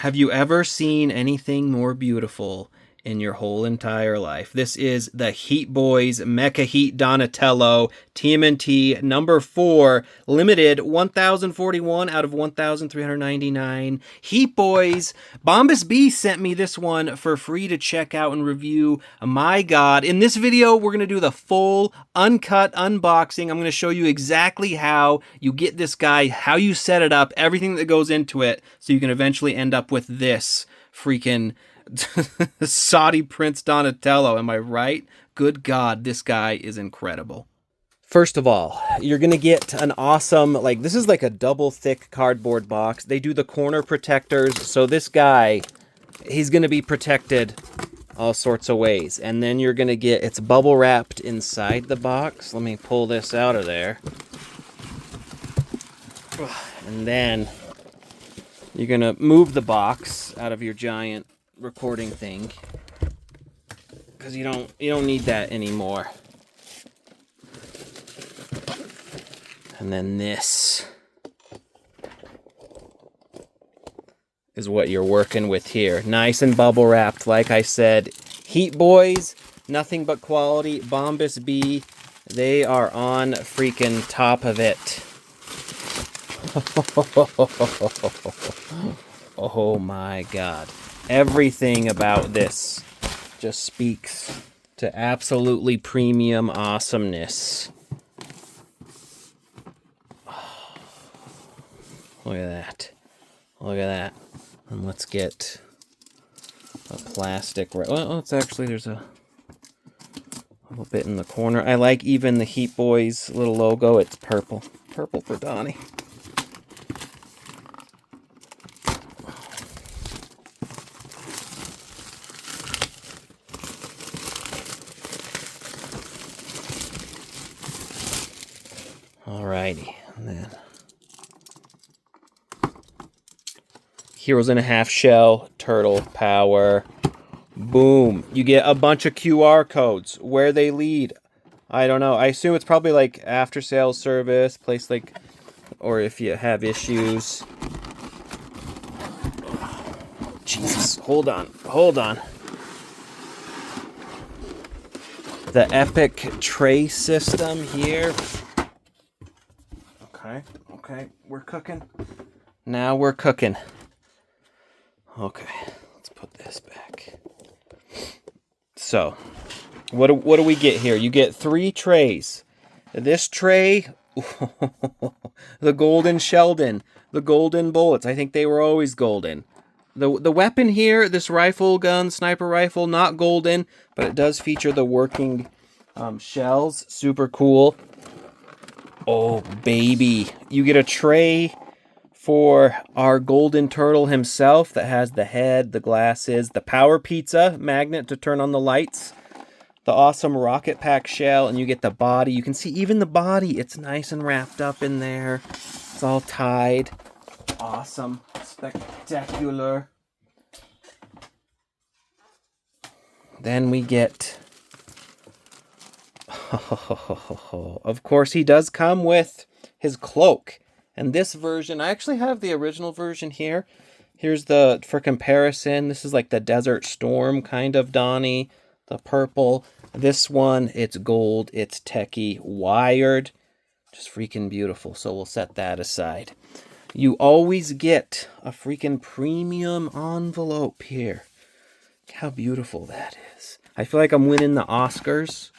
Have you ever seen anything more beautiful in your whole entire life? This is the heatboys Mecha Heat Donatello TMNT number 4, limited 1,041 out of 1,399. Heatboys. Bombusbee sent me this one for free to check out and review. My God. In this video, we're going to do the full uncut unboxing. I'm going to show you exactly how you get this guy, how you set it up, everything that goes into it, so you can eventually end up with this freaking Saudi Prince Donatello. Am I right? Good God, this guy is incredible. First of all, you're going to get an awesome, like, this is like a double thick cardboard box. They do the corner protectors, so this guy, he's going to be protected all sorts of ways. And then you're going to get, it's bubble wrapped inside the box. Let me pull this out of there. And then you're going to move the box out of your giant recording thing, because you don't need that anymore. And then this is what you're working with here. Nice and bubble wrapped, like I said. Heatboys, nothing but quality. Bombusbee, they are on freaking top of it. Oh my God. Everything about this just speaks to absolutely premium awesomeness. Look at that. Look at that. And let's get a plastic. Well, it's actually, there's a little bit in the corner. I like even the Heatboys little logo. It's purple. Purple for Donnie. Alrighty, and then Heroes in a Half Shell, Turtle Power. Boom. You get a bunch of QR codes. Where they lead, I don't know. I assume it's probably like after sales service, place like, or if you have issues. Jesus, hold on. The Epic Tray system here. Okay, we're cooking. Now we're cooking. Okay, let's put this back. So, what do we get here? You get 3 trays. This tray, the golden Shelldon, the golden bullets. I think they were always golden. The weapon here, this rifle gun, sniper rifle, not golden, but it does feature the working shells. Super cool. Oh, baby. You get a tray for our golden turtle himself that has the head, the glasses, the power pizza magnet to turn on the lights, the awesome rocket pack shell, and you get the body. You can see even the body. It's nice and wrapped up in there. It's all tied. Awesome. Spectacular. Then we get... Of course, he does come with his cloak. And this version, I actually have the original version here. Here's the, for comparison, this is like the Desert Storm kind of Donnie, the purple. This one, it's gold, it's techie, wired. Just freaking beautiful. So we'll set that aside. You always get a freaking premium envelope here. Look how beautiful that is. I feel like I'm winning the Oscars.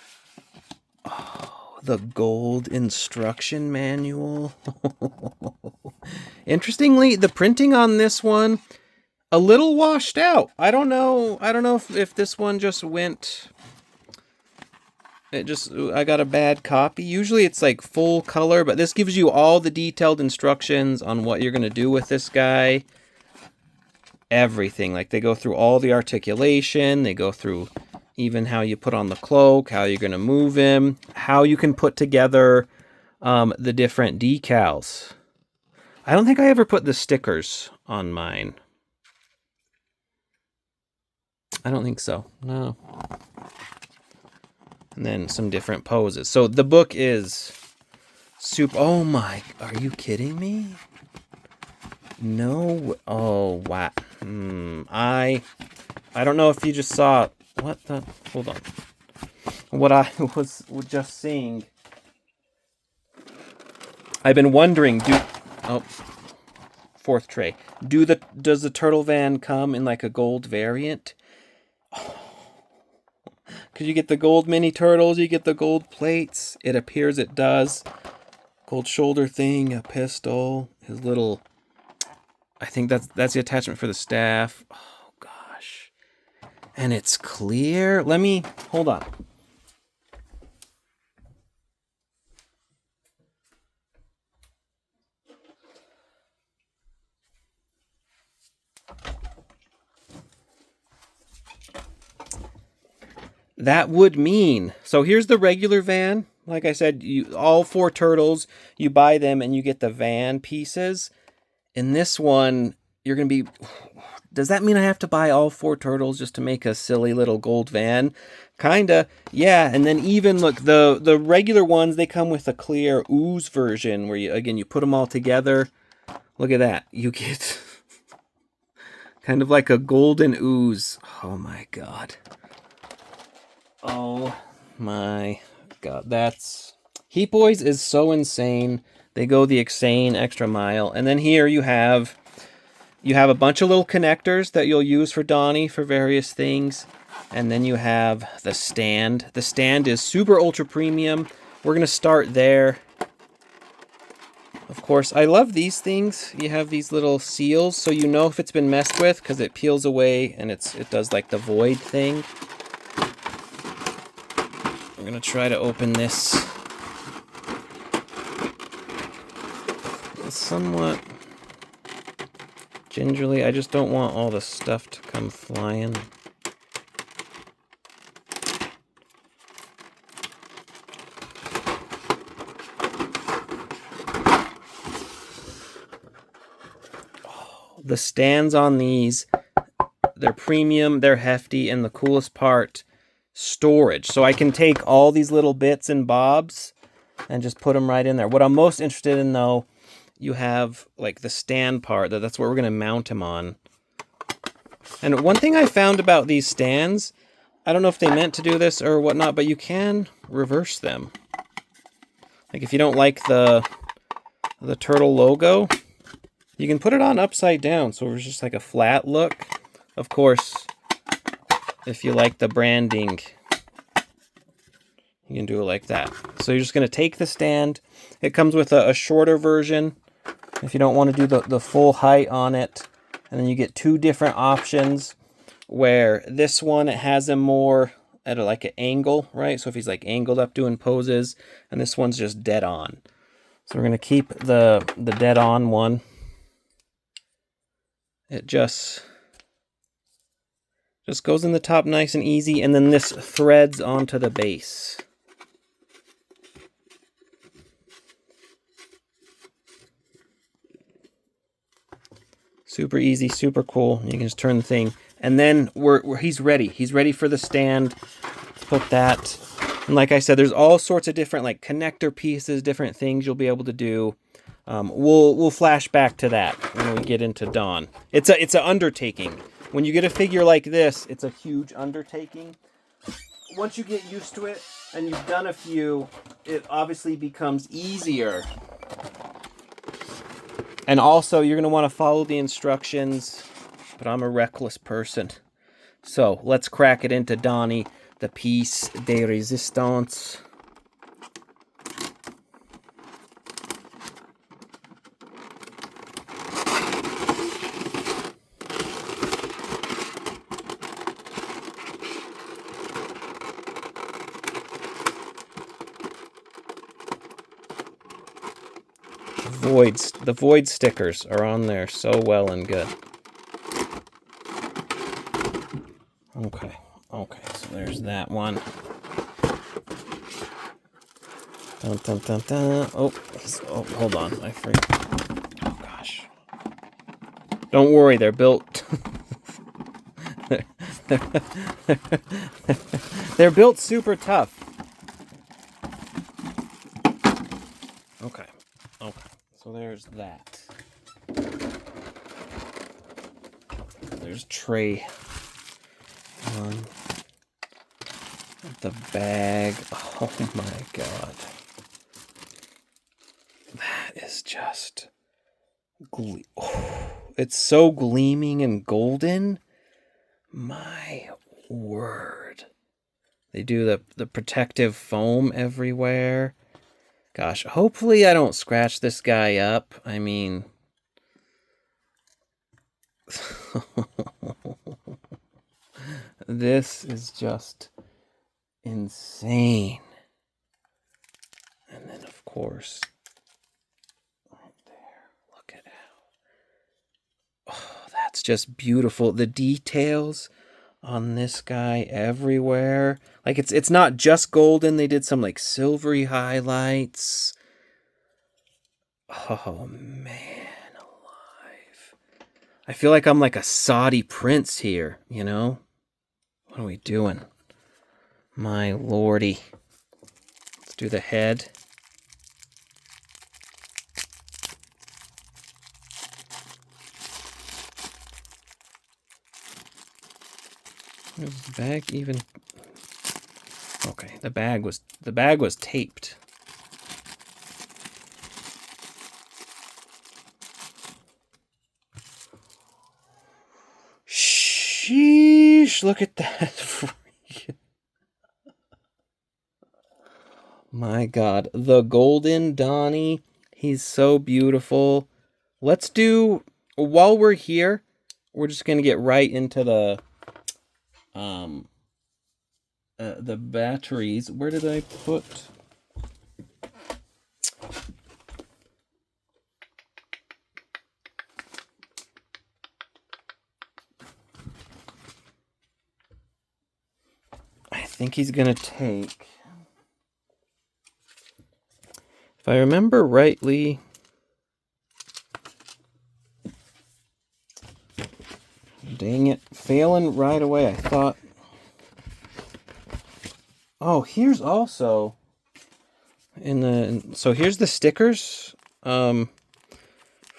Oh, the gold instruction manual. Interestingly, the printing on this one, a little washed out. I don't know if this one just went... I got a bad copy. Usually it's like full color, but this gives you all the detailed instructions on what you're going to do with this guy. Everything. Like, they go through all the articulation. They go through even how you put on the cloak, how you're going to move him, how you can put together the different decals. I don't think I ever put the stickers on mine. I don't think so. No. And then some different poses. So the book is super... are you kidding me? No. Oh, wow. I don't know if you just saw what the hold on. What I was just seeing. I've been wondering, fourth tray. Does the turtle van come in like a gold variant? Because you get the gold mini turtles, you get the gold plates. It appears it does. Gold shoulder thing, a pistol, his little. I think that's the attachment for the staff. Oh gosh, and it's clear. Let me hold on. That would mean, so here's the regular van. Like I said, all 4 turtles, you buy them and you get the van pieces. In this one, you're going to be... Does that mean I have to buy all 4 turtles just to make a silly little gold van? Kinda, yeah. And then even, look, the regular ones, they come with a clear ooze version where, you put them all together. Look at that. You get kind of like a golden ooze. Oh my god. Oh my god, that's... Heatboys is so insane. They go the insane extra mile. And then here you have a bunch of little connectors that you'll use for Donnie for various things. And then you have the stand. The stand is super ultra premium. We're going to start there. Of course, I love these things. You have these little seals, so you know if it's been messed with, because it peels away and it does like the void thing. I'm going to try to open this somewhat gingerly. I just don't want all the stuff to come flying. Oh, the stands on these, they're premium, they're hefty, and the coolest part, storage. So I can take all these little bits and bobs and just put them right in there. What I'm most interested in, though, you have like the stand part. That's where we're going to mount him on. And one thing I found about these stands, I don't know if they meant to do this or whatnot, but you can reverse them. Like if you don't like the turtle logo, you can put it on upside down, so it's just like a flat look. Of course, if you like the branding, you can do it like that. So you're just going to take the stand. It comes with a shorter version if you don't want to do the full height on it. And then you get 2 different options where this one, it has him more at like an angle, right? So if he's like angled up doing poses, and this one's just dead on. So we're going to keep the dead on one. It just goes in the top nice and easy, and then this threads onto the base. Super easy, super cool. You can just turn the thing, and then he's ready. He's ready for the stand. Let's put that. And like I said, there's all sorts of different like connector pieces, different things you'll be able to do. We'll flash back to that when we get into Dawn. It's an undertaking. When you get a figure like this, it's a huge undertaking. Once you get used to it and you've done a few, it obviously becomes easier. And also, you're going to want to follow the instructions, but I'm a reckless person. So, let's crack it into Donnie, the piece de resistance. The void stickers are on there so well and good. Okay, so there's that one. Dun, dun, dun, dun. Oh, hold on, I forgot. Oh gosh. Don't worry, they're built. They're built super tough. Okay. So there's that. there's a tray on the bag. Oh my god. That is just... it's so gleaming and golden. My word. They do the protective foam everywhere. Gosh, hopefully I don't scratch this guy up. I mean... this is just insane. And then, of course, right there, look at how... oh, that's just beautiful. The details on this guy everywhere. Like, it's not just golden. They did some, like, silvery highlights. Oh, man alive. I feel like I'm like a Saudi prince here, you know? What are we doing? My lordy. Let's do the head. Is the bag even... okay, the bag was taped. Sheesh, look at that. My god, the golden Donnie. He's so beautiful. Let's do, while we're here, we're just going to get right into the batteries. Where did I put... I think he's going to take... if I remember rightly... dang it. Failing right away. I thought... oh, here's also... so here's the stickers. For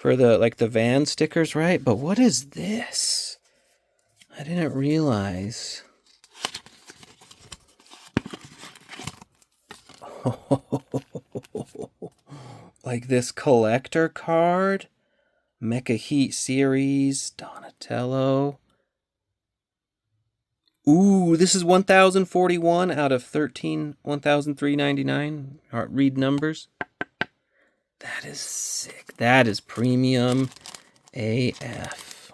the, like, the van stickers, right? But what is this? I didn't realize... like this collector card, Mecha Heat series, Donatello. Ooh, this is 1041 out of 1399. All right, read numbers. That is sick. That is premium AF.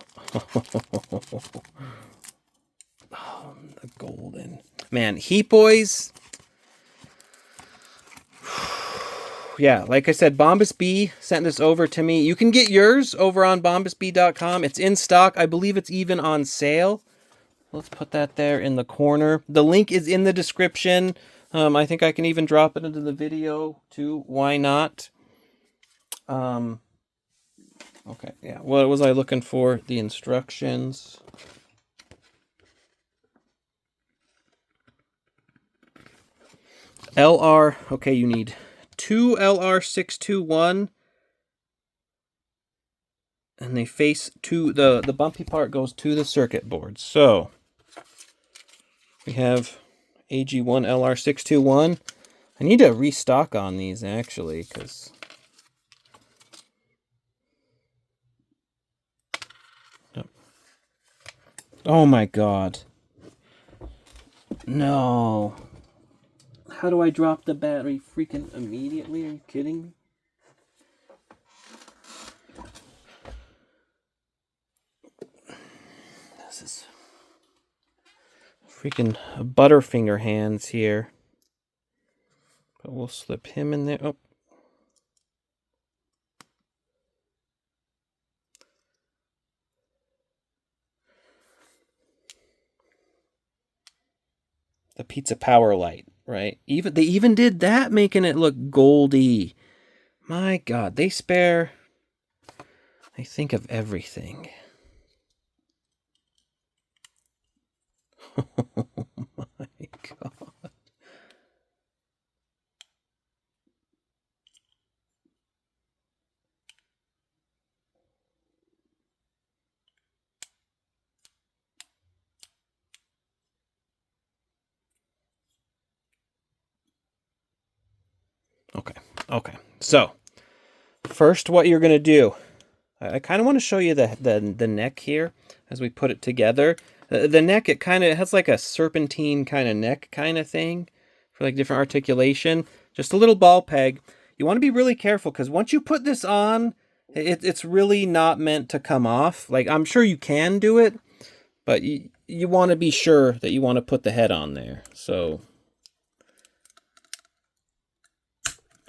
Oh, the golden. Man, Heat Boys. Yeah, like I said, Bombusbee sent this over to me. You can get yours over on bombusbee.com. It's in stock. I believe it's even on sale. Let's put that there in the corner. The link is in the description. I think I can even drop it into the video too. Why not? Okay, yeah. What was I looking for? The instructions. LR. Okay, you need 2 LR621. And they face to the bumpy part goes to the circuit board. So we have AG1 LR621. I need to restock on these actually, because oh my god. No. How do I drop the battery freaking immediately? Are you kidding me? This is freaking Butterfinger hands here. But we'll slip him in there. Oh. The pizza power light, right? They even did that, making it look goldy. My god, they spare... I think of everything. Oh my god. Okay. Okay. So first, what you're gonna do, I kind of want to show you the neck here as we put it together. The neck, it kind of has like a serpentine kind of neck kind of thing for like different articulation. Just a little ball peg. You want to be really careful because once you put this on, it's really not meant to come off. Like, I'm sure you can do it, but you want to be sure that you want to put the head on there. So,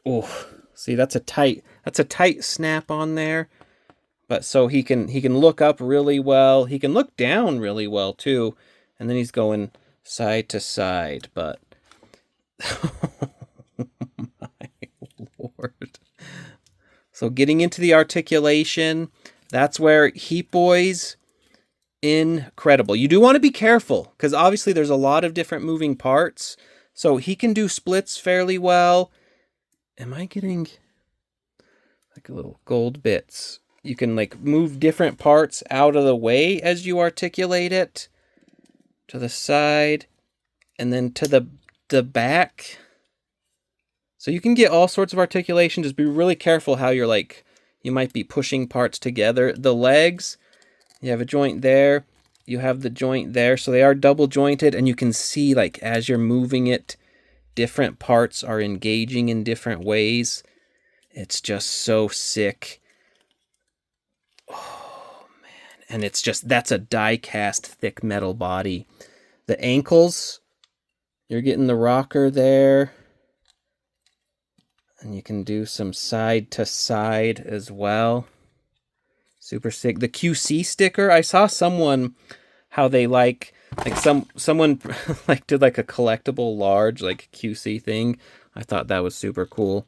oh, see, that's a tight snap on there. But so he can look up really well. He can look down really well too. And then he's going side to side, but oh my Lord. So getting into the articulation, that's where heatboys, incredible. You do want to be careful because obviously there's a lot of different moving parts. So he can do splits fairly well. Am I getting like a little gold bits? You can like move different parts out of the way as you articulate it to the side and then to the back. So you can get all sorts of articulation. Just be really careful how you might be pushing parts together. The legs, you have a joint there, you have the joint there. So they are double jointed and you can see like as you're moving it, different parts are engaging in different ways. It's just so sick. Oh, man. And it's just, that's a die-cast thick metal body. The ankles, you're getting the rocker there. And you can do some side to side as well. Super sick. The QC sticker, I saw someone, how they someone like did like a collectible large like QC thing. I thought that was super cool.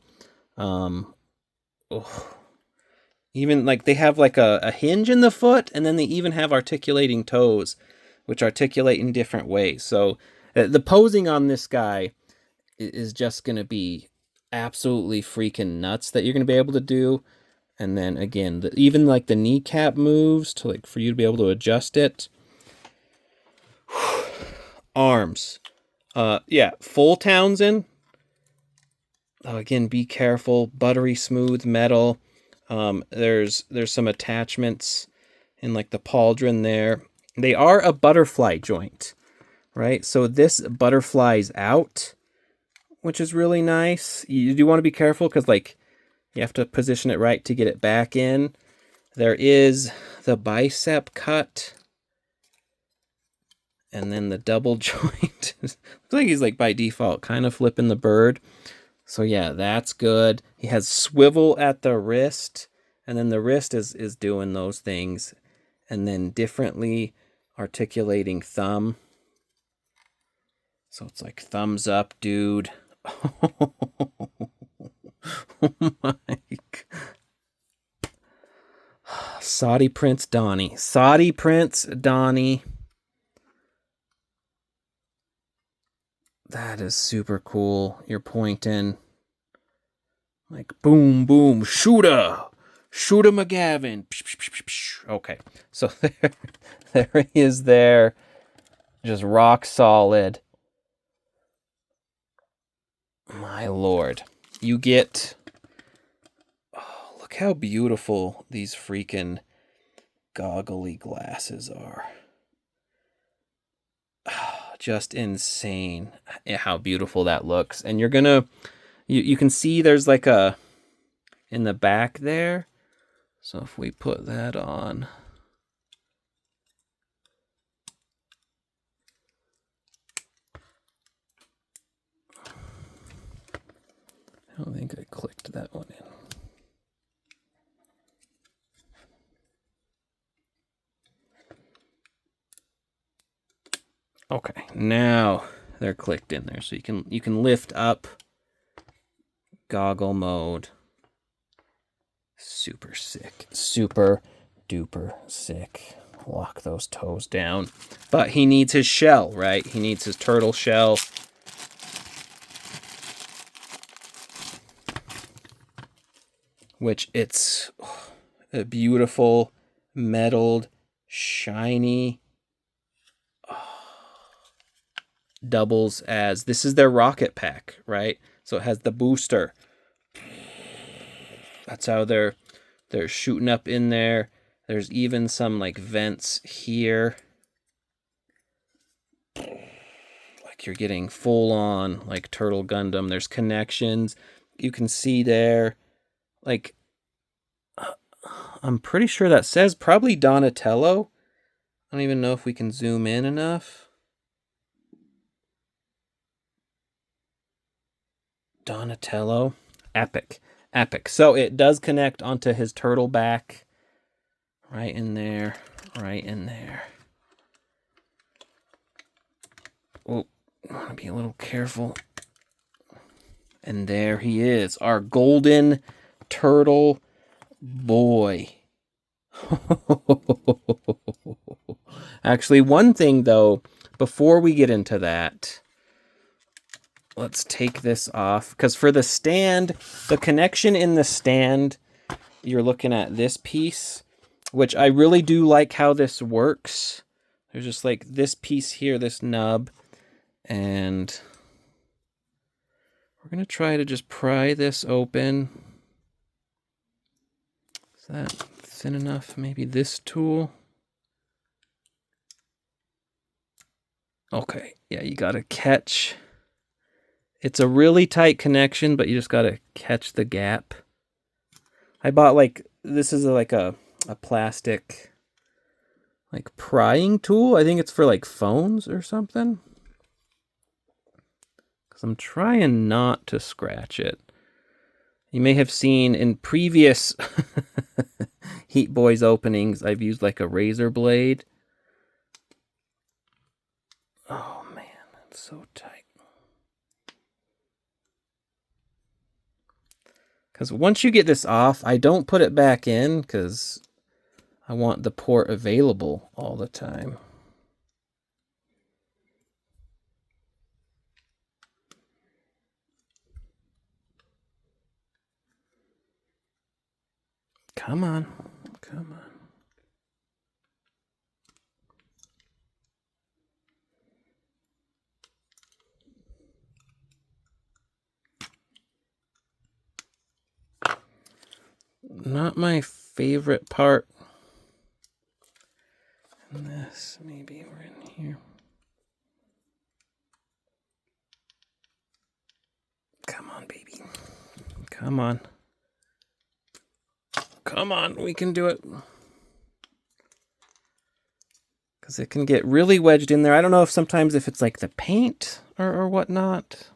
Even like they have like a hinge in the foot, and then they even have articulating toes, which articulate in different ways. So the posing on this guy is just going to be absolutely freaking nuts that you're going to be able to do. And then again, even like the kneecap moves to like for you to be able to adjust it. Arms. Yeah, full Townsend. Again, be careful. Buttery smooth metal. There's some attachments in like the pauldron there. They are a butterfly joint, right? So this butterflies out, which is really nice. You do want to be careful because like you have to position it right to get it back in. There is the bicep cut. And then the double joint. Looks like he's like by default kind of flipping the bird. So yeah, that's good. He has swivel at the wrist, and then the wrist is doing those things, and then differently articulating thumb. So it's like thumbs up, dude. Oh my. Saudi Prince Donnie. Saudi Prince Donnie. That is super cool. You're pointing like boom, boom, shooter McGavin. Okay, so there he is there, just rock solid. My Lord, you get. Oh, look how beautiful these freaking goggly glasses are. Just insane how beautiful that looks. And you're gonna you can see there's like a in the back there. So if we put that on, I don't think I clicked that one in. Okay, now they're clicked in there, so you can lift up goggle mode. Super sick, super duper sick. Lock those toes down, but he needs his shell, right? He needs his turtle shell. Which it's a beautiful metalled, shiny. Doubles as this is their rocket pack, right? So it has the booster That's how they're shooting up in there. There's even some like vents here. Like you're getting full on like Turtle Gundam. There's connections. You can see there. Like I'm pretty sure that says probably Donatello. I don't even know if we can zoom in enough. Donatello. Epic. Epic. So it does connect onto his turtle back. Right in there. Right in there. Oh, I want to be a little careful. And there he is. Our golden turtle boy. Actually, one thing though, before we get into that, let's take this off. Because for the stand, the connection in the stand, you're looking at this piece, which I really do like how this works. There's just like this piece here, this nub, and we're going to try to just pry this open. Is that thin enough? Maybe this tool. Okay, yeah, you got to catch. It's a really tight connection, but you just got to catch the gap. I bought like, this is like a plastic like prying tool. I think it's for like phones or something. Because I'm trying not to scratch it. You may have seen in previous Heat Boys openings, I've used like a razor blade. Oh man, that's so tight. Because once you get this off, I don't put it back in because I want the port available all the time. Come on. Come on. Not my favorite part. And this, maybe we're in here. Come on, baby. Come on. Come on, we can do it. Because it can get really wedged in there. I don't know if sometimes if it's like the paint or whatnot.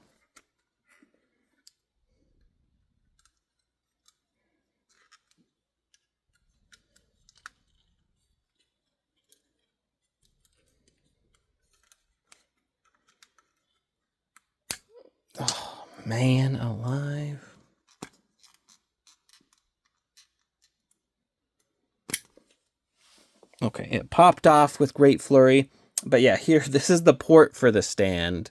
Oh, man alive. Okay, it popped off with great flurry. But yeah, here, this is the port for the stand.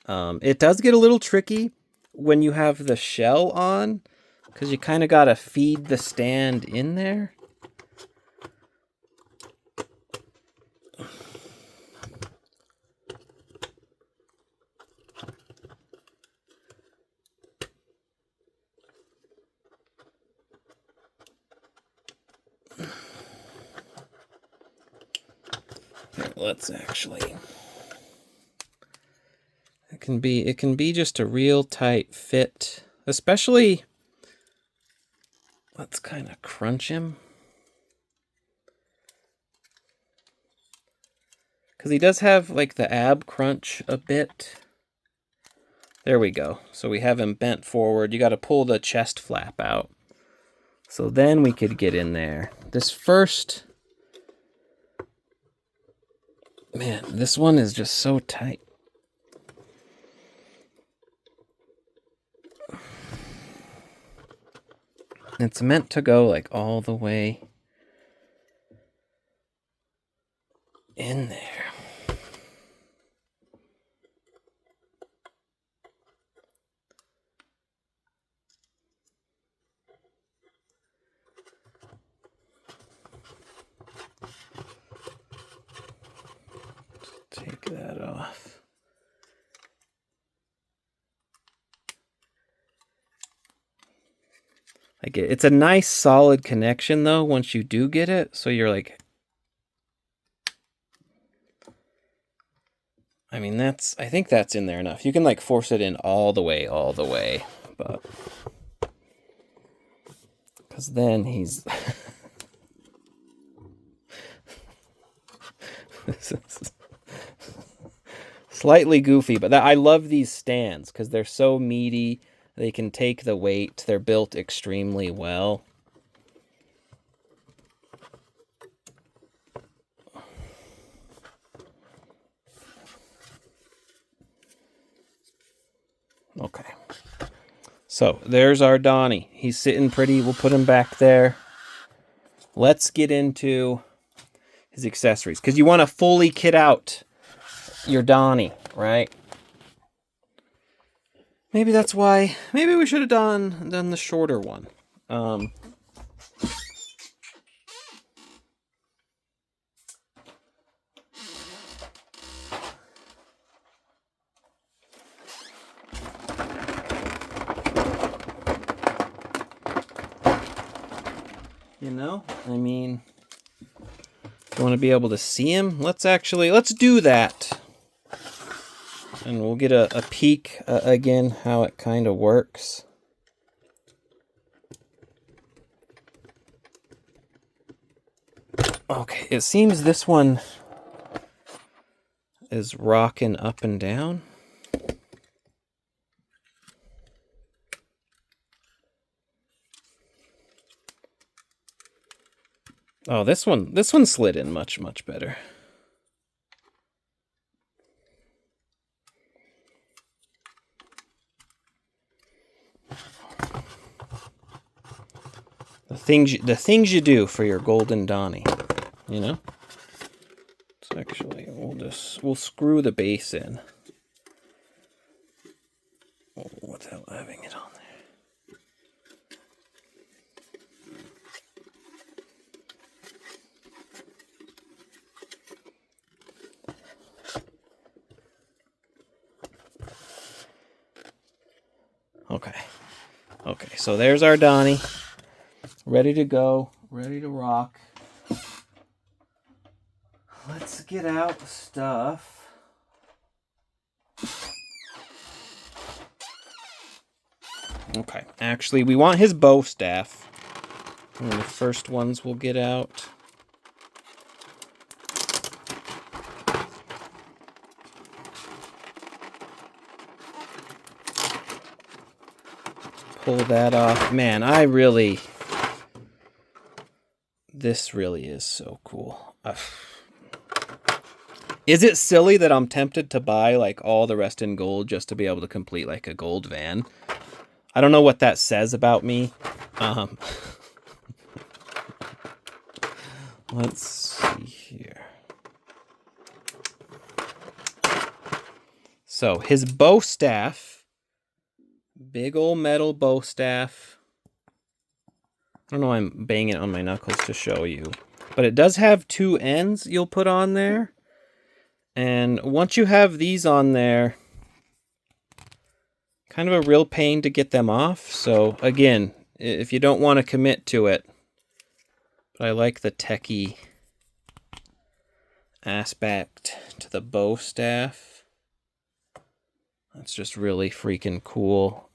It does get a little tricky when you have the shell on, because you kind of got to feed the stand in there. Let's actually, it can be just a real tight fit, especially, let's kind of crunch him, because he does have like the ab crunch a bit. There we go. So we have him bent forward. You got to pull the chest flap out. So then we could get in there. This first, man, this one is just so tight. It's meant to go like all the way in there. Take that off. Like it's a nice solid connection though once you do get it. So you're like, I mean I think that's in there enough. You can like force it in all the way, but because then he's slightly goofy, but I love these stands because they're so meaty. They can take the weight. They're built extremely well. Okay. So there's our Donnie. He's sitting pretty. We'll put him back there. Let's get into his accessories because you want to fully kit out your Donnie, right? Maybe that's why. Maybe we should have done the shorter one. You know, I mean, if you want to be able to see him, let's do that. And we'll get a peek again how it kind of works. Okay, it seems this one is rocking up and down. Oh, this one slid in much better. The things you do for your golden Donnie, you know? So actually, we'll screw the base in without having it on there. Okay, so there's our Donnie. Ready to go, ready to rock. Let's get out the stuff. Okay, actually, we want his bow staff. One of the first ones we'll get out. Pull that off. Man, this really is so cool. Is it silly that I'm tempted to buy like all the rest in gold just to be able to complete like a gold van? I don't know what that says about me. Let's see here. So his bow staff, big old metal bow staff. I don't know why I'm banging it on my knuckles to show you, but it does have two ends you'll put on there. And once you have these on there, kind of a real pain to get them off. So again, if you don't want to commit to it, but I like the techie aspect to the bow staff. That's just really freaking cool.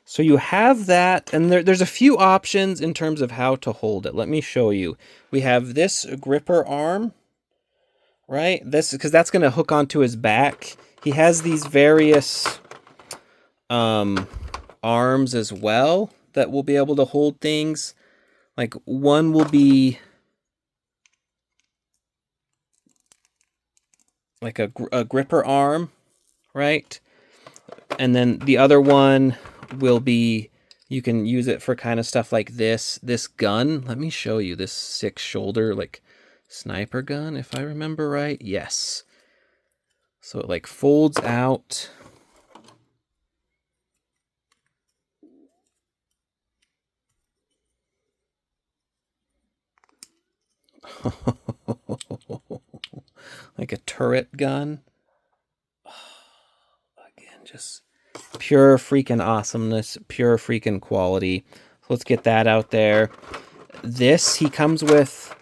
So you have that, and there's a few options in terms of how to hold it. Let me show you. We have this gripper arm, right? This, because that's going to hook onto his back. He has these various arms as well that will be able to hold things. Like one will be like a gripper arm, right? And then the other one will be, you can use it for kind of stuff like this gun. Let me show you this 6-shoulder like sniper gun, if I remember right. Yes. So it like folds out. Like a turret gun. Again, just Pure freaking awesomeness, pure freaking quality. So let's get that out there. This, he comes with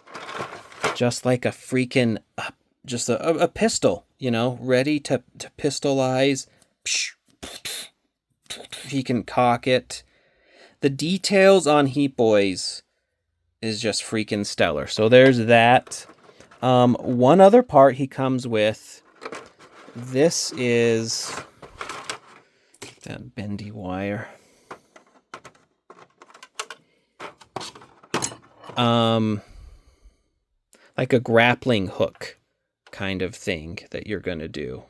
just like a freaking, just a pistol, you know, ready to pistolize. He can cock it. The details on Heat Boys is just freaking stellar. So there's that. One other part he comes with. This is that bendy wire. Like a grappling hook kind of thing that you're going to do.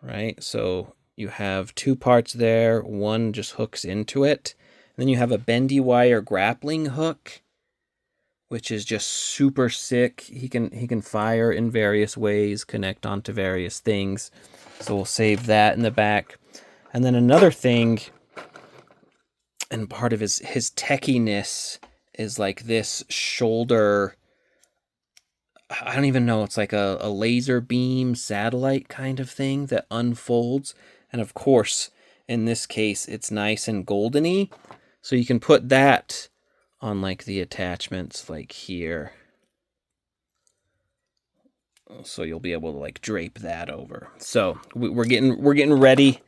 Right? So you have two parts there. One just hooks into it. And then you have a bendy wire grappling hook, which is just super sick. He can fire in various ways, connect onto various things. So we'll save that in the back. And then another thing, and part of his techiness is like this shoulder, I don't even know, it's like a laser beam satellite kind of thing that unfolds. And of course, in this case, it's nice and goldeny. So you can put that on like the attachments like here. So you'll be able to like drape that over. So we're getting ready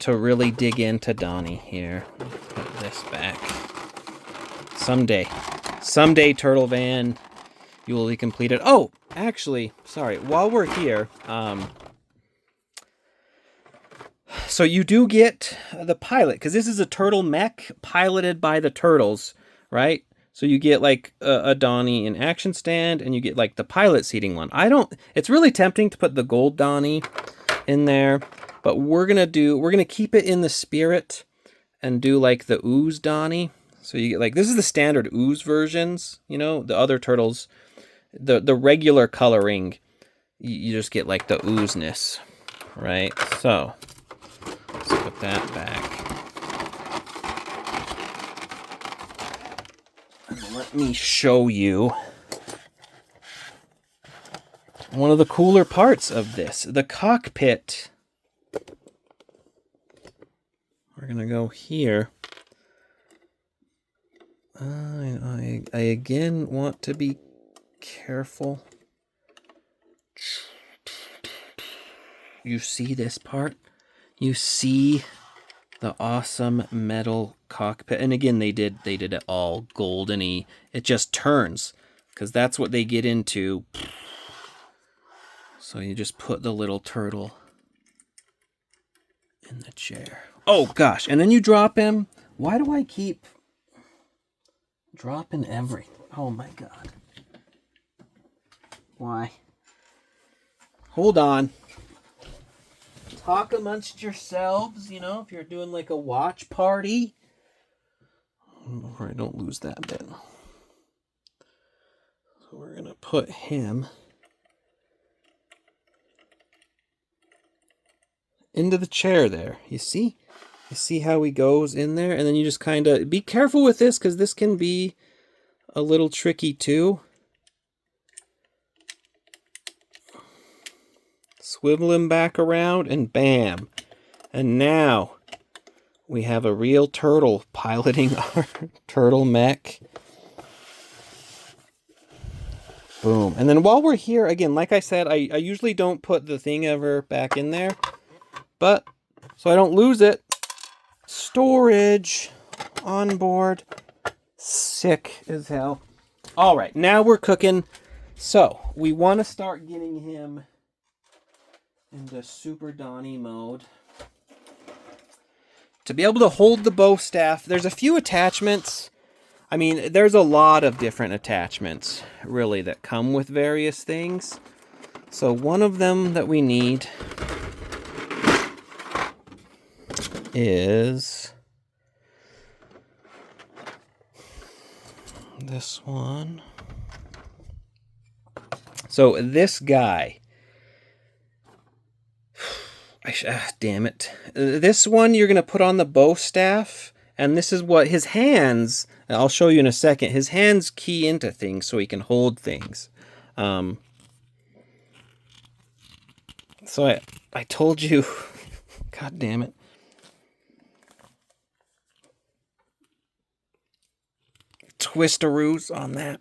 to really dig into Donnie here. Put this back. Someday, Turtle Van, you will be completed. Oh, actually, sorry. While we're here, so you do get the pilot, because this is a turtle mech piloted by the turtles, right? So you get like a Donnie in action stand, and you get like the pilot seating one. It's really tempting to put the gold Donnie in there, but we're gonna keep it in the spirit and do like the ooze Donnie. So you get like, this is the standard ooze versions, you know, the other turtles, the regular coloring, you just get like the oozeness, right? So let's put that back. And let me show you one of the cooler parts of this, the cockpit. We're gonna go here. I again want to be careful. You see this part? You see the awesome metal cockpit. And again, they did it all goldeny. It just turns, because that's what they get into. So you just put the little turtle in the chair. Oh gosh, and then you drop him. Why do I keep dropping everything? Oh my god. Why? Hold on. Talk amongst yourselves, you know, if you're doing like a watch party. I don't lose that bit. So we're gonna put him into the chair there. You see? You see how he goes in there? And then you just kind of be careful with this, because this can be a little tricky too. Swivel him back around and bam. And now we have a real turtle piloting our turtle mech. Boom. And then while we're here, again, like I said, I usually don't put the thing ever back in there, but so I don't lose it. Storage on board. Sick as hell. All right, now we're cooking. So we want to start getting him into Super Donnie mode. To be able to hold the bow staff, there's a few attachments. I mean, there's a lot of different attachments, really, that come with various things. So one of them that we need is this one. So this guy, damn it. This one you're going to put on the bow staff, and this is what his hands, I'll show you in a second, his hands key into things so he can hold things. So I told you God damn it. Twistaroos on that.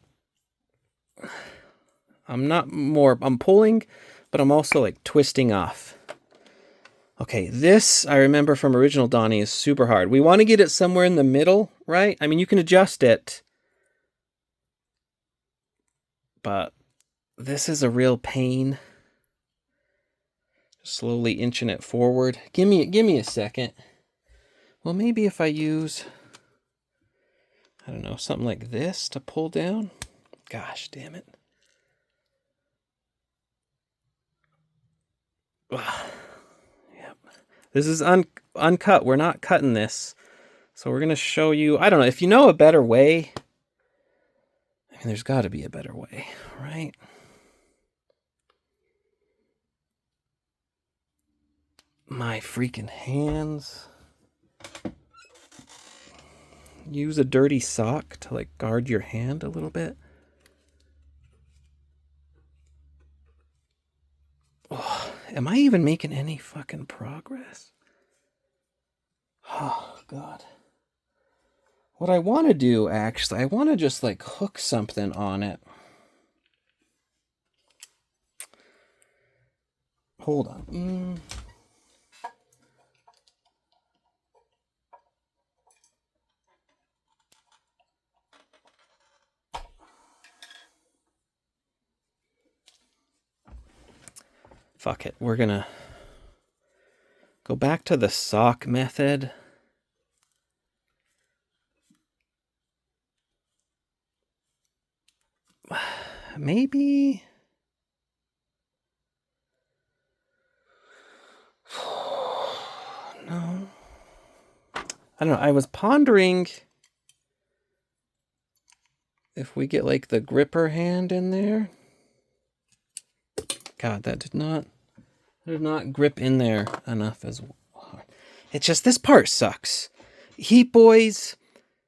I'm pulling, but I'm also like twisting off. Okay, this I remember from original Donnie is super hard. We want to get it somewhere in the middle, right? I mean, you can adjust it, but this is a real pain. Slowly inching it forward. Give me a second. Well, maybe if I use, I don't know, something like this to pull down. Gosh, damn it. Ugh. Yep. This is uncut. We're not cutting this. So we're going to show you, I don't know, if you know a better way. I mean, there's got to be a better way, right? My freaking hands. Use a dirty sock to like guard your hand a little bit. Oh, am I even making any fucking progress? Oh, God. What I want to do, actually, I want to just like hook something on it. Hold on. Fuck it. We're gonna go back to the sock method. Maybe. No. I don't know. I was pondering if we get like the gripper hand in there. God, that did not grip in there enough as well. It's just this part sucks. Heat boys,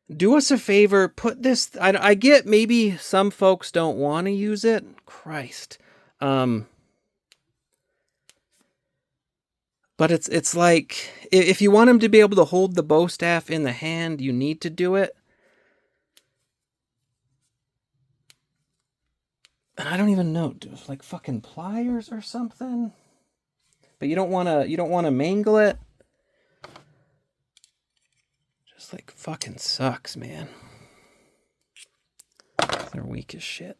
do us a favor, put this, I get maybe some folks don't want to use it. Christ. But it's like, if you want him to be able to hold the bow staff in the hand, you need to do it. And I don't even know, like fucking pliers or something. But you don't want to mangle it. Just like fucking sucks, man. They're weak as shit.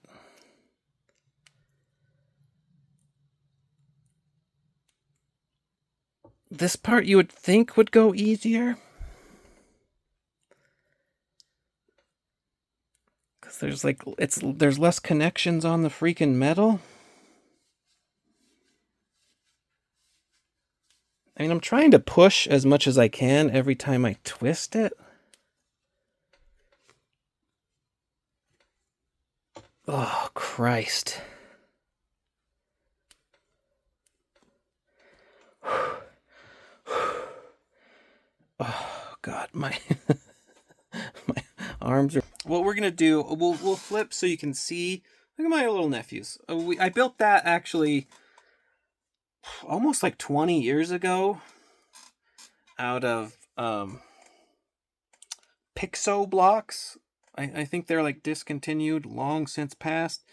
This part you would think would go easier. Cause there's like there's less connections on the freaking metal. I mean, I'm trying to push as much as I can every time I twist it. Oh, Christ. Oh, God, my my arms are... What we're going to do, we'll flip so you can see. Look at my little nephews. I built that actually almost like 20 years ago out of Pixo blocks. I think they're like discontinued, long since passed.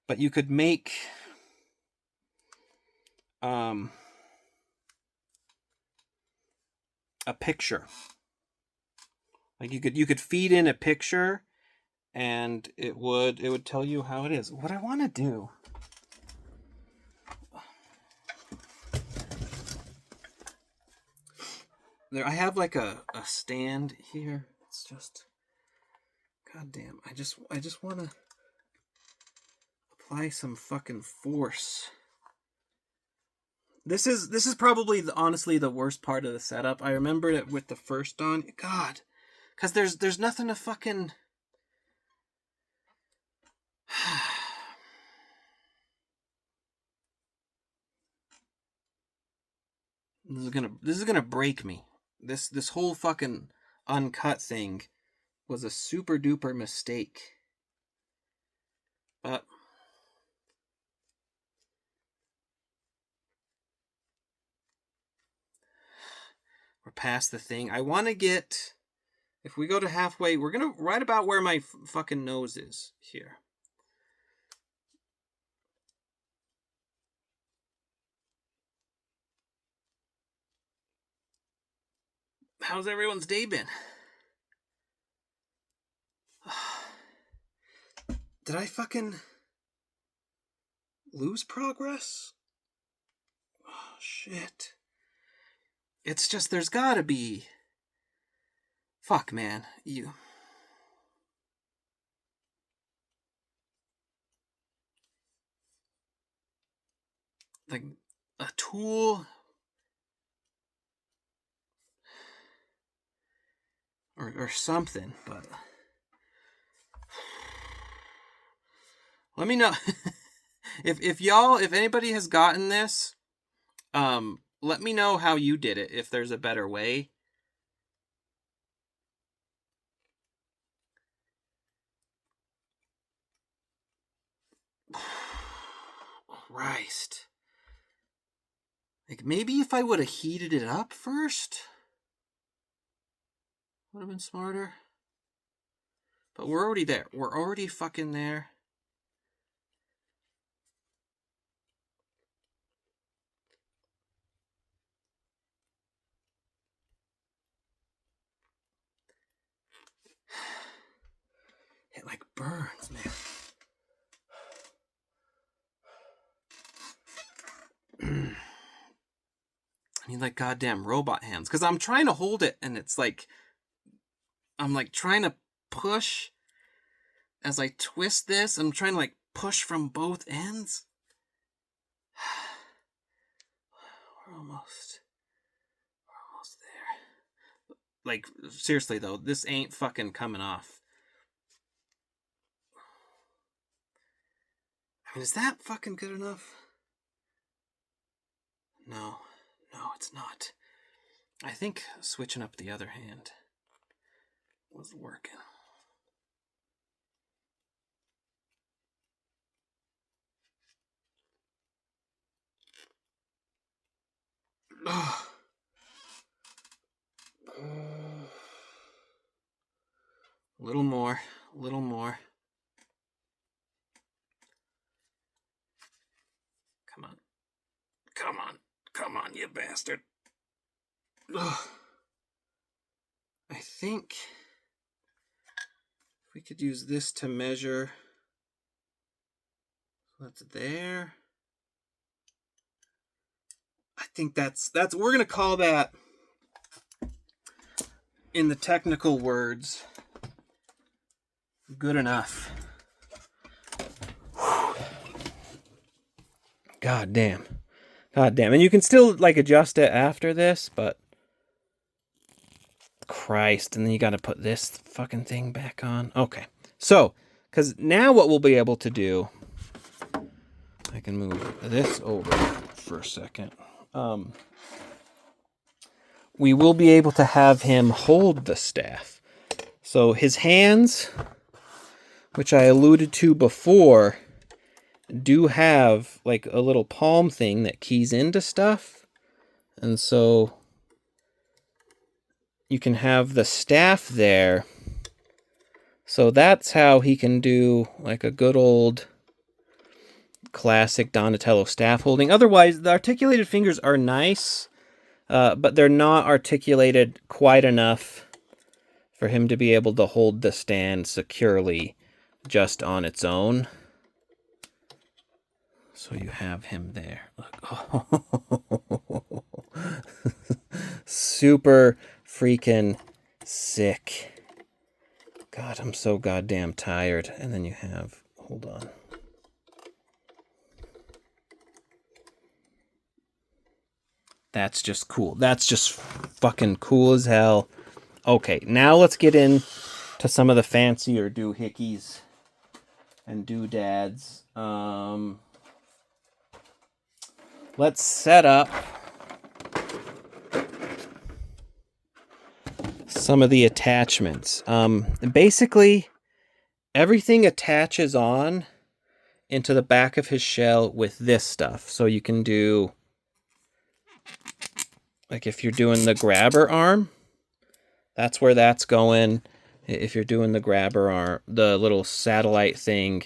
But you could make a picture. Like you could feed in a picture and it would tell you how it is. What I want to do, there I have like a stand here. It's just, god damn, I just want to apply some fucking force. This is probably honestly the worst part of the setup. I remembered it with the first on. God, because there's nothing to fucking... This is gonna break me. This whole fucking uncut thing was a super duper mistake. But past the thing. I want to get, if we go to halfway, we're going to right about where my fucking nose is here. How's everyone's day been? Did I fucking lose progress? Oh, shit. It's just, there's gotta be... Fuck, man. You... Like, a tool... Or something, but... Let me know... if anybody has gotten this, let me know how you did it, if there's a better way. Christ. Like, maybe if I would have heated it up first, would have been smarter. But we're already there. We're already fucking there. It like burns, man. I need like goddamn robot hands. Because I'm trying to hold it and it's like... I'm like trying to push as I twist this. I'm trying to like push from both ends. We're almost there. Like, seriously though, this ain't fucking coming off. I mean, is that fucking good enough? No, it's not. I think switching up the other hand was working. A little more, a little more. Come on. Come on. Come on, you bastard. Ugh. I think if we could use this to measure. That's there. I think that's we're going to call that, in the technical words, good enough. God damn. And you can still like adjust it after this, but Christ, and then you got to put this fucking thing back on. Okay. So, cuz now what we'll be able to do, I can move this over for a second. We will be able to have him hold the staff. So his hands, which I alluded to before, do have like a little palm thing that keys into stuff. And so you can have the staff there. So that's how he can do like a good old classic Donatello staff holding. Otherwise, the articulated fingers are nice, but they're not articulated quite enough for him to be able to hold the stand securely just on its own. So you have him there. Look. Super freaking sick. God, I'm so goddamn tired. And then you have, hold on. That's just cool. That's just fucking cool as hell. Okay, now let's get in to some of the fancier doohickeys and doodads. Let's set up some of the attachments. Basically, everything attaches on into the back of his shell with this stuff. So you can do Like if you're doing the grabber arm, that's where that's going. If you're doing the grabber arm, the little satellite thing,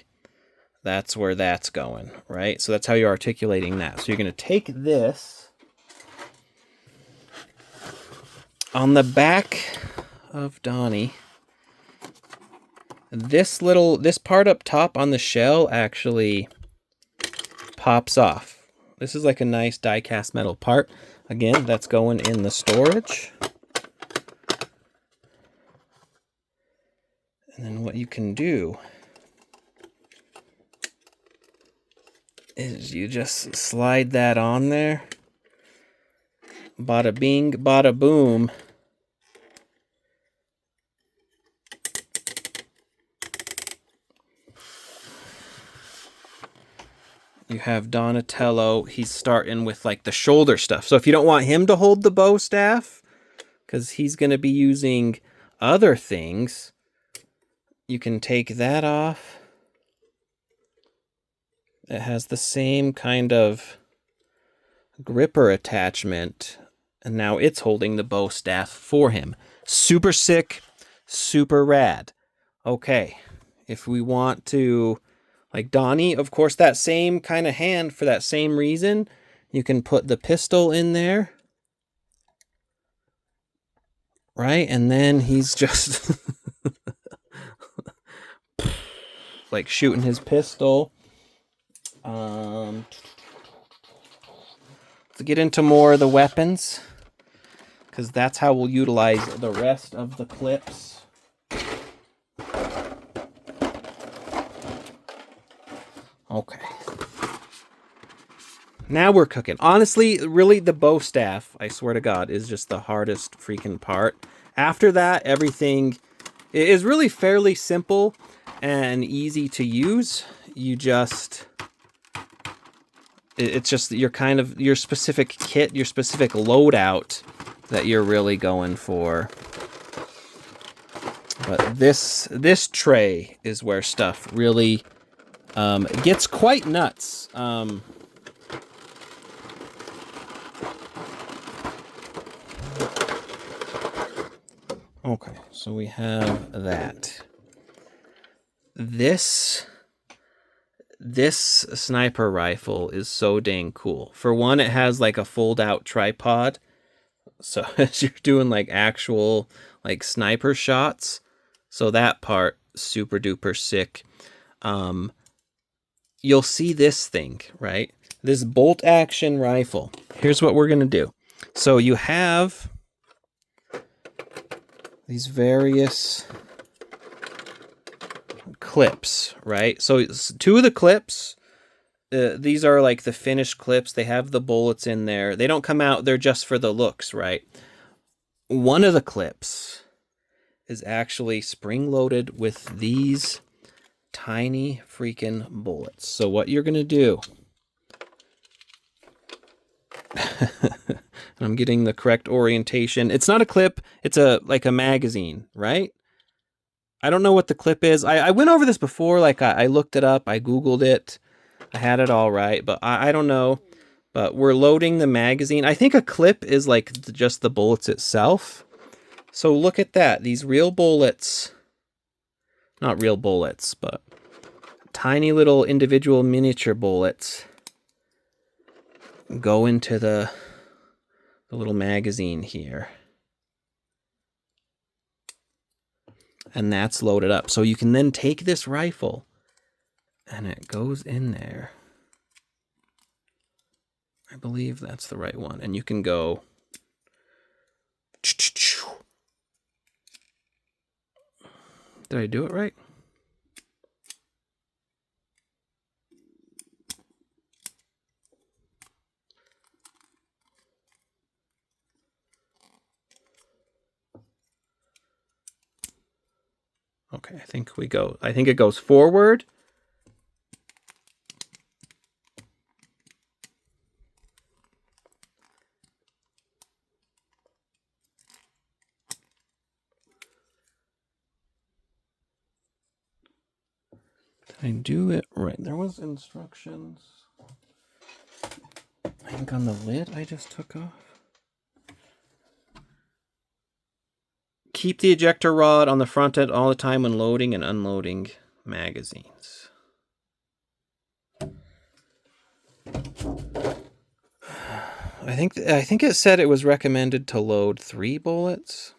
that's where that's going, right? So that's how you're articulating that. So you're going to take this on the back of Donnie. This part up top on the shell actually pops off. This is like a nice die-cast metal part. Again, that's going in the storage. And then what you can do is you just slide that on there. Bada bing, bada boom. You have Donatello. He's starting with like the shoulder stuff. So if you don't want him to hold the bow staff, because he's going to be using other things, you can take that off. It has the same kind of gripper attachment, and now it's holding the bow staff for him. Super sick, super rad. Okay, if we want to, like Donnie, of course, that same kind of hand for that same reason, you can put the pistol in there, right? And then he's just like shooting his pistol. To get into more of the weapons, because that's how we'll utilize the rest of the clips. Okay. Now we're cooking. Honestly, really, the bow staff, I swear to God, is just the hardest freaking part. After that, everything is really fairly simple and easy to use. You just... It's just your specific kit, your specific loadout that you're really going for. But this tray is where stuff really gets quite nuts. Okay, so we have that. This sniper rifle is so dang cool. For one, it has like a fold-out tripod. So as you're doing like actual like sniper shots, so that part, super duper sick. You'll see this thing, right? This bolt action rifle. Here's what we're going to do. So you have these various clips, right? So two of the clips, these are like the finished clips. They have the bullets in there. They don't come out. They're just for the looks, right? One of the clips is actually spring-loaded with these tiny freaking bullets. So what you're going to do... I'm getting the correct orientation. It's not a clip. It's like a magazine, right? I don't know what the clip is. I went over this before. Like I looked it up. I Googled it. I had it all right, but I don't know. But we're loading the magazine. I think a clip is like just the bullets itself. So look at that. These real bullets, not real bullets, but tiny little individual miniature bullets go into the little magazine here. And that's loaded up. So you can then take this rifle and it goes in there. I believe that's the right one. And you can go... Did I do it right? Okay, I think it goes forward. Did I do it right? There was instructions. I think on the lid I just took off. keep the ejector rod on the front end all the time when loading and unloading magazines. I think it said it was recommended to load 3 bullets.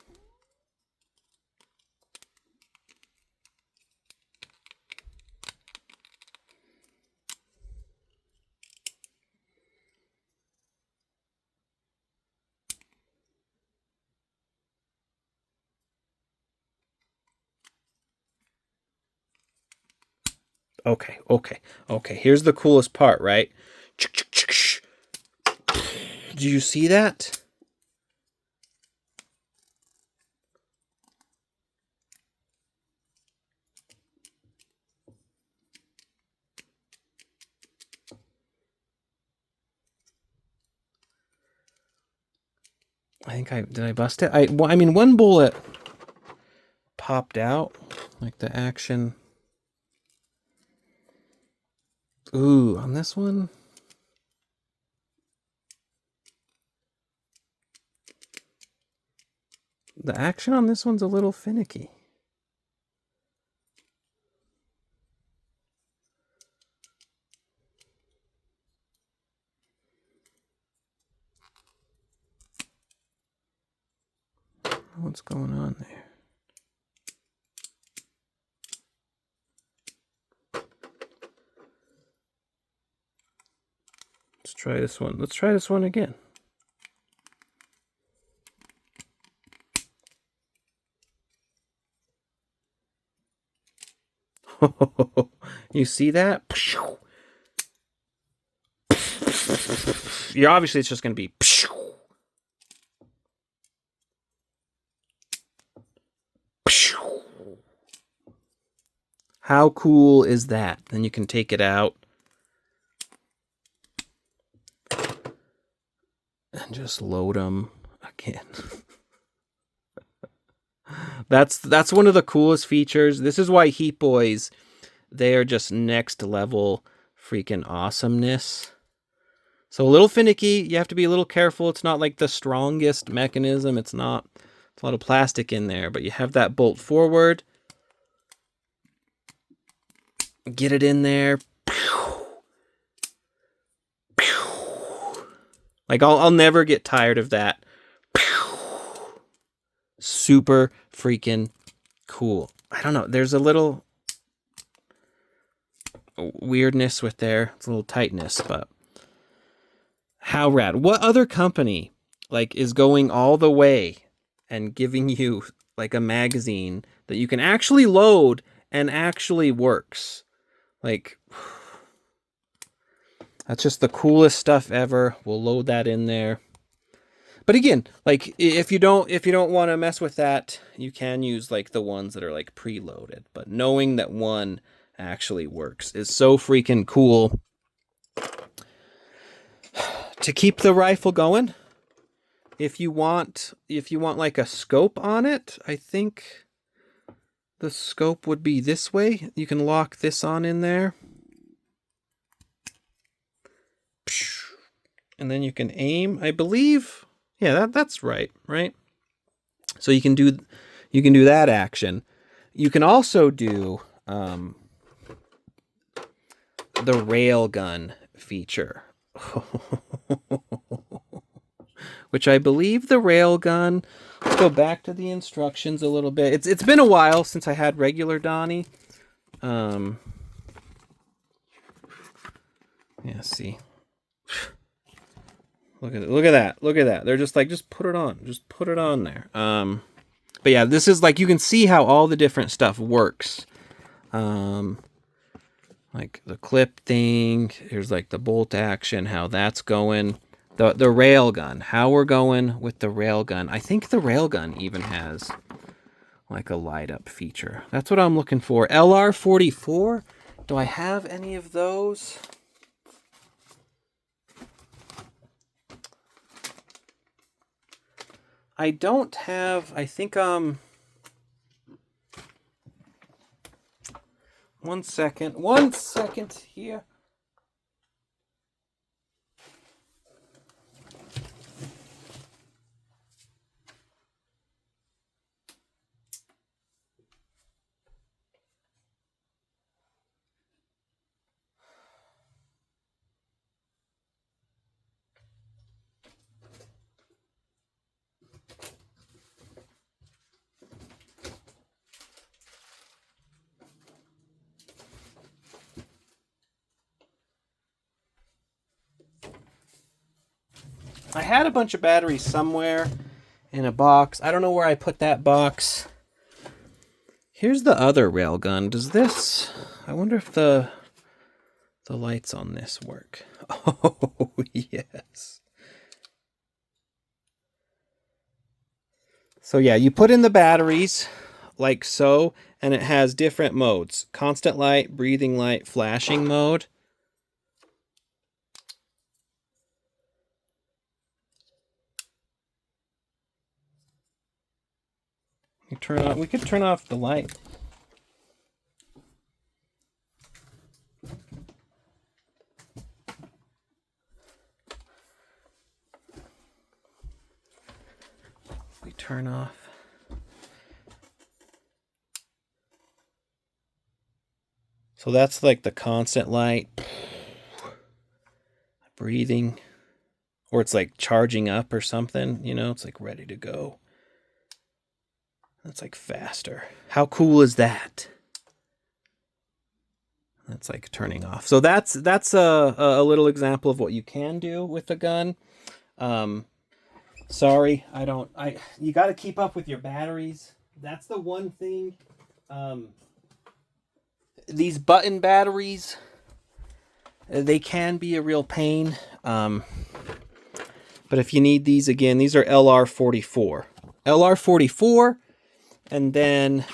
Okay. Here's the coolest part, right? Do you see that? Did I bust it? I mean, one bullet popped out, like the action. Ooh, on this one. The action on this one's a little finicky. What's going on there? Let's try this one. Let's try this one again. You see that? Obviously it's just going to be. How cool is that? Then you can take it out and just load them again. That's one of the coolest features. This is why heatboys, they are just next level freaking awesomeness. So a little finicky. You have to be a little careful. It's not like the strongest mechanism. It's not. It's a lot of plastic in there, but you have that bolt forward. Get it in there. Like I'll never get tired of that. Super freaking cool. I don't know. There's a little weirdness with there. It's a little tightness, but how rad. What other company like is going all the way and giving you like a magazine that you can actually load and actually works? Like, that's just the coolest stuff ever. We'll load that in there. But again, like if you don't want to mess with that, you can use like the ones that are like preloaded. But knowing that one actually works is so freaking cool. To keep the rifle going, if you want like a scope on it, I think the scope would be this way. You can lock this on in there. And then you can aim, I believe. Yeah, that's right? So you can do that action. You can also do the railgun feature. Which I believe the railgun. Let's go back to the instructions a little bit. It's been a while since I had regular Donnie. Yeah, see. Look at that. They're just like, just put it on there. But yeah, this is like, you can see how all the different stuff works. Like the clip thing. Here's like the bolt action, how that's going. The railgun, how we're going with the railgun. I think the railgun even has like a light up feature. That's what I'm looking for. LR44. Do I have any of those? I don't have, I think, one second here. I had a bunch of batteries somewhere in a box. I don't know where I put that box. Here's the other railgun. Does this... I wonder if the lights on this work. Oh, yes. So yeah, you put in the batteries like so, and it has different modes. Constant light, breathing light, flashing mode. We could turn off the light. We turn off. So that's like the constant light. Breathing. Or it's like charging up or something, you know, it's like ready to go. That's like faster. How cool is that? That's like turning off. So that's a little example of what you can do with the gun. Sorry, you got to keep up with your batteries. That's the one thing. These button batteries, they can be a real pain. But if you need these again, these are LR44. LR44, and then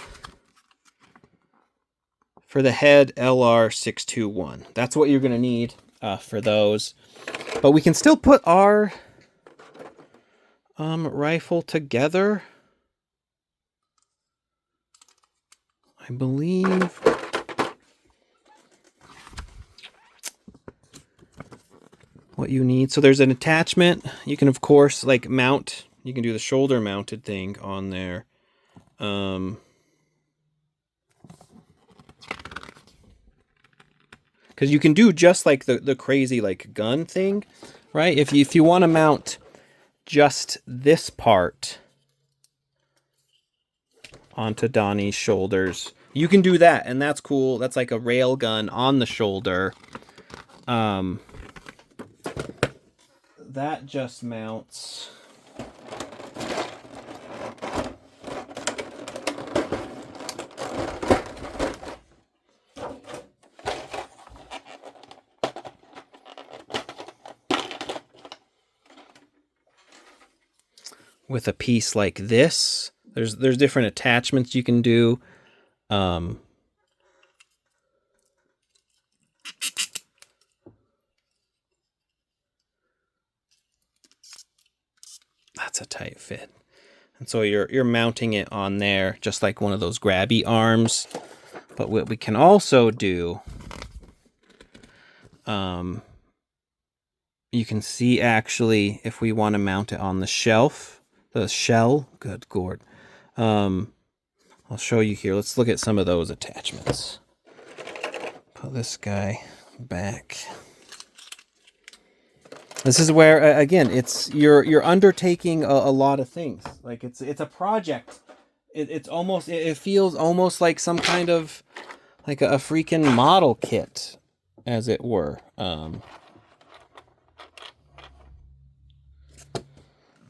for the head, LR621. That's what you're going to need for those. But we can still put our rifle together. I believe. What you need. So there's an attachment. You can, of course, like mount. You can do the shoulder mounted thing on there. Because you can do just like the crazy like gun thing, right? If you want to mount just this part onto Donnie's shoulders, you can do that, and that's cool. That's like a rail gun on the shoulder. That just mounts. With a piece like this. There's different attachments you can do. That's a tight fit. And so you're mounting it on there just like one of those grabby arms. But what we can also do, you can see actually if we want to mount it on the shelf. The shell, good gourd. I'll show you here. Let's look at some of those attachments. Put this guy back. This is where again, it's you're undertaking a lot of things. Like it's a project. It feels almost like some kind of like a freaking model kit, as it were.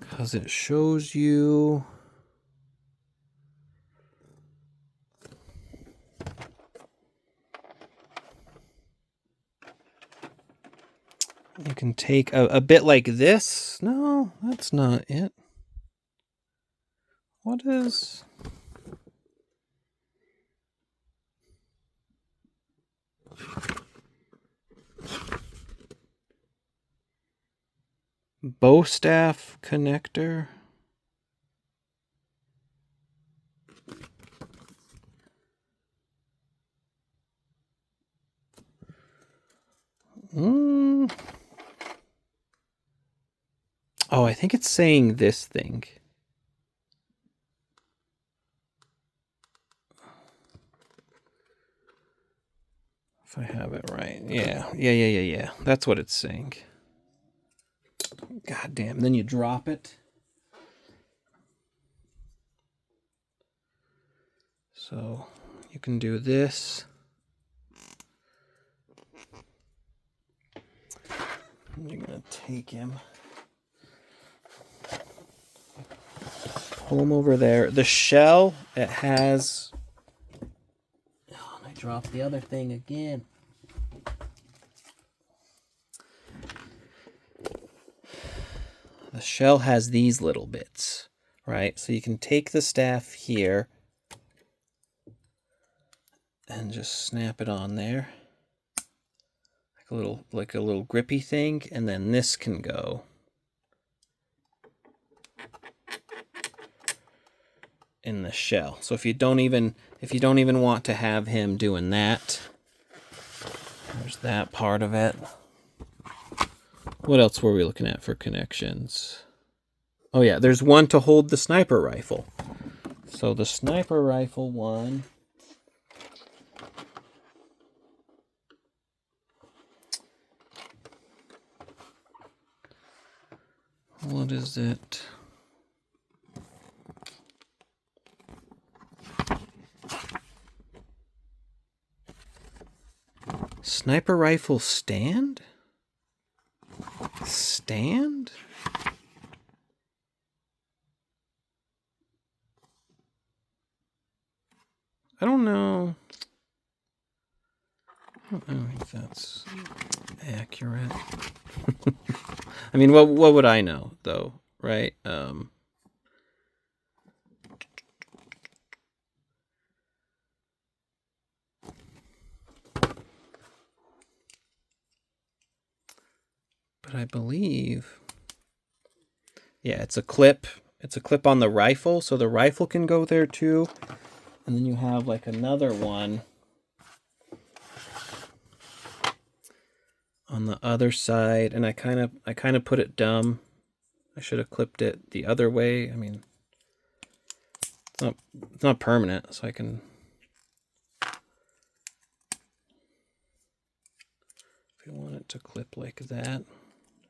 Because it shows you. You can take a bit like this. No, that's not it. What is... bow staff connector. Oh, I think it's saying this thing. If I have it right. Yeah. That's what it's saying. God damn. Then you drop it. So you can do this. You're going to take him. pull them over there. The shell, it has... Oh, and I dropped the other thing again. The shell has these little bits, right? So you can take the staff here and just snap it on there. Like a little grippy thing, and then this can go in the shell. So if you don't even want to have him doing that, there's that part of it. What else were we looking at for connections? Oh yeah, there's one to hold the sniper rifle. So the sniper rifle one, what is it? Sniper rifle stand? Stand? I don't know. I don't think that's accurate. I mean, what would I know, though, right? But I believe, yeah, it's a clip. It's a clip on the rifle, so the rifle can go there too. And then you have like another one on the other side, and I kind of put it dumb. I should have clipped it the other way. I mean, it's not permanent, so I can. If you want it to clip like that,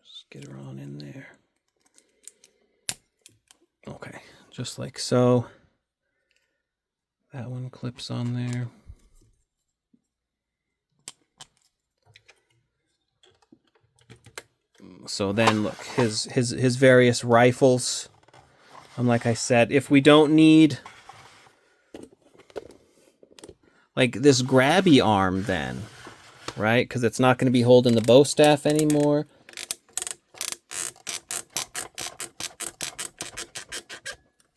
just get her on in there. Okay, just like so. That one clips on there. So then look, his various rifles. Like I said, if we don't need like this grabby arm then, right? Because it's not going to be holding the bow staff anymore.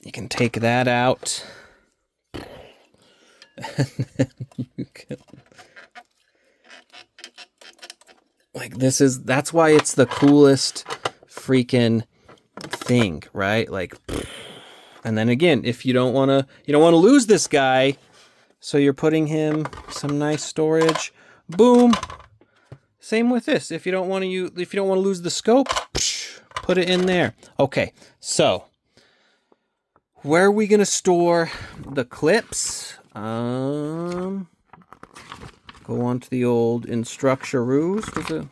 You can take that out. And then you can, like, that's why it's the coolest freaking thing, right? Like, and then again, if you don't want to lose this guy, so you're putting him some nice storage. Boom. Same with this. If you don't want to lose the scope, put it in there. Okay. So, where are we going to store the clips? Go on to the old instructaroos.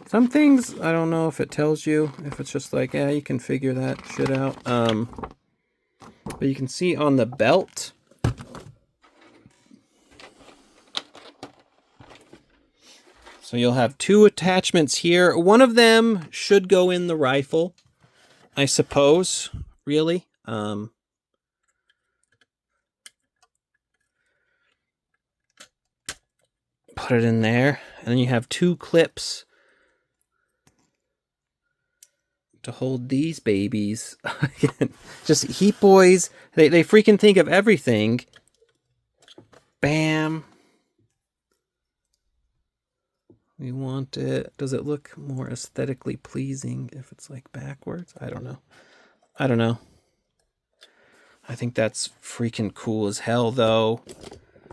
Some things, I don't know if it tells you, if it's just like, yeah, you can figure that shit out. But you can see on the belt, so you'll have two attachments here. One of them should go in the rifle, I suppose, really. Put it in there, and then you have two clips to hold these babies. Again, just Heat Boys. They freaking think of everything. Bam. We want it. Does it look more aesthetically pleasing if it's like backwards? I don't know. I think that's freaking cool as hell, though.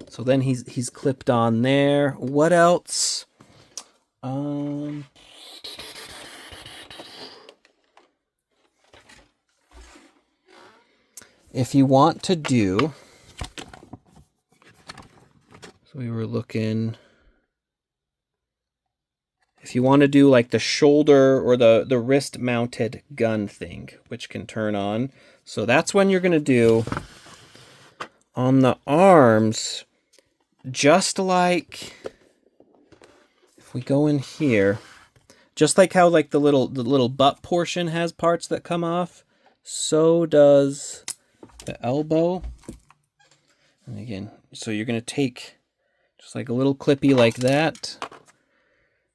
So then he's clipped on there. What else? If you want to do, so we were looking, if you want to do like the shoulder or the wrist mounted gun thing, which can turn on. So that's when you're going to do on the arms, just like if we go in here, just like how like the little butt portion has parts that come off, So does the elbow. And again, so you're going to take just like a little clippy like that.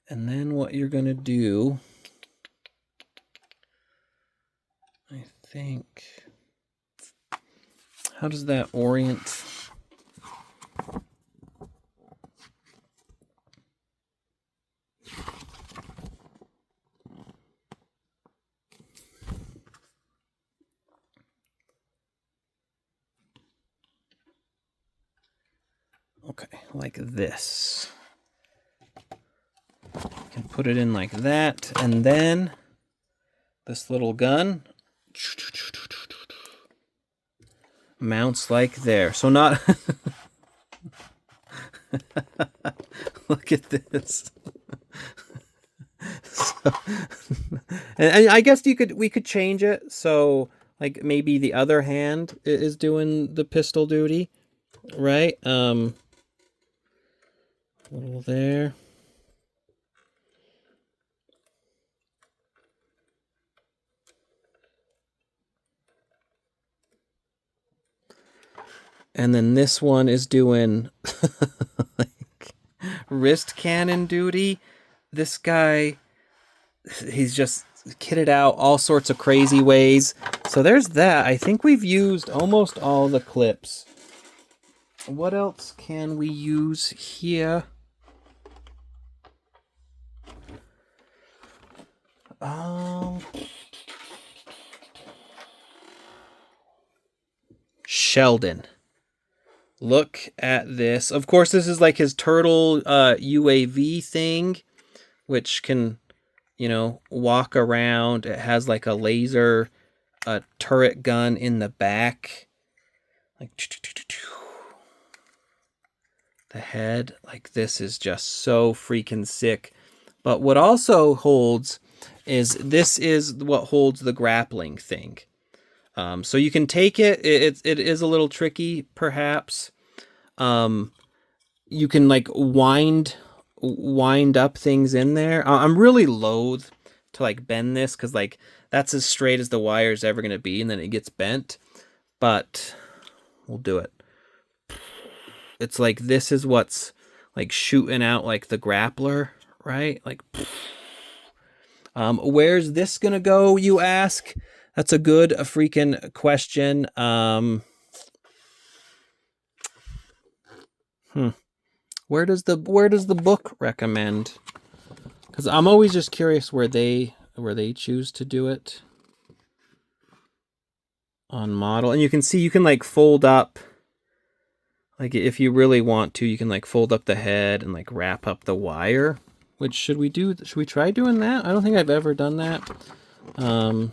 And then what you're going to do, I think, how does that orient? Okay, like this. You can put it in like that, and then this little gun mounts like there. So not look at this. So, and I guess we could change it so like maybe the other hand is doing the pistol duty, right? A little there. And then this one is doing like wrist cannon duty. This guy, he's just kitted out all sorts of crazy ways. So there's that. I think we've used almost all the clips. What else can we use here? Shelldon. Look at this. Of course, this is like his turtle UAV thing, which can, you know, walk around. It has like a laser turret gun in the back. Like the head. Like this is just so freaking sick. But what also holds is this is what holds the grappling thing. So you can take it. It is a little tricky, perhaps. You can like wind up things in there. I'm really loath to like bend this because like that's as straight as the wire is ever going to be, and then it gets bent. But we'll do it. It's like this is what's like shooting out like the grappler, right? Like, where's this gonna go, you ask? That's a good freaking question. Where does the book recommend? Because I'm always just curious where they choose to do it on model. And you can see you can like fold up, like if you really want to, you can like fold up the head and like wrap up the wire. Which should we try doing that? I don't think I've ever done that.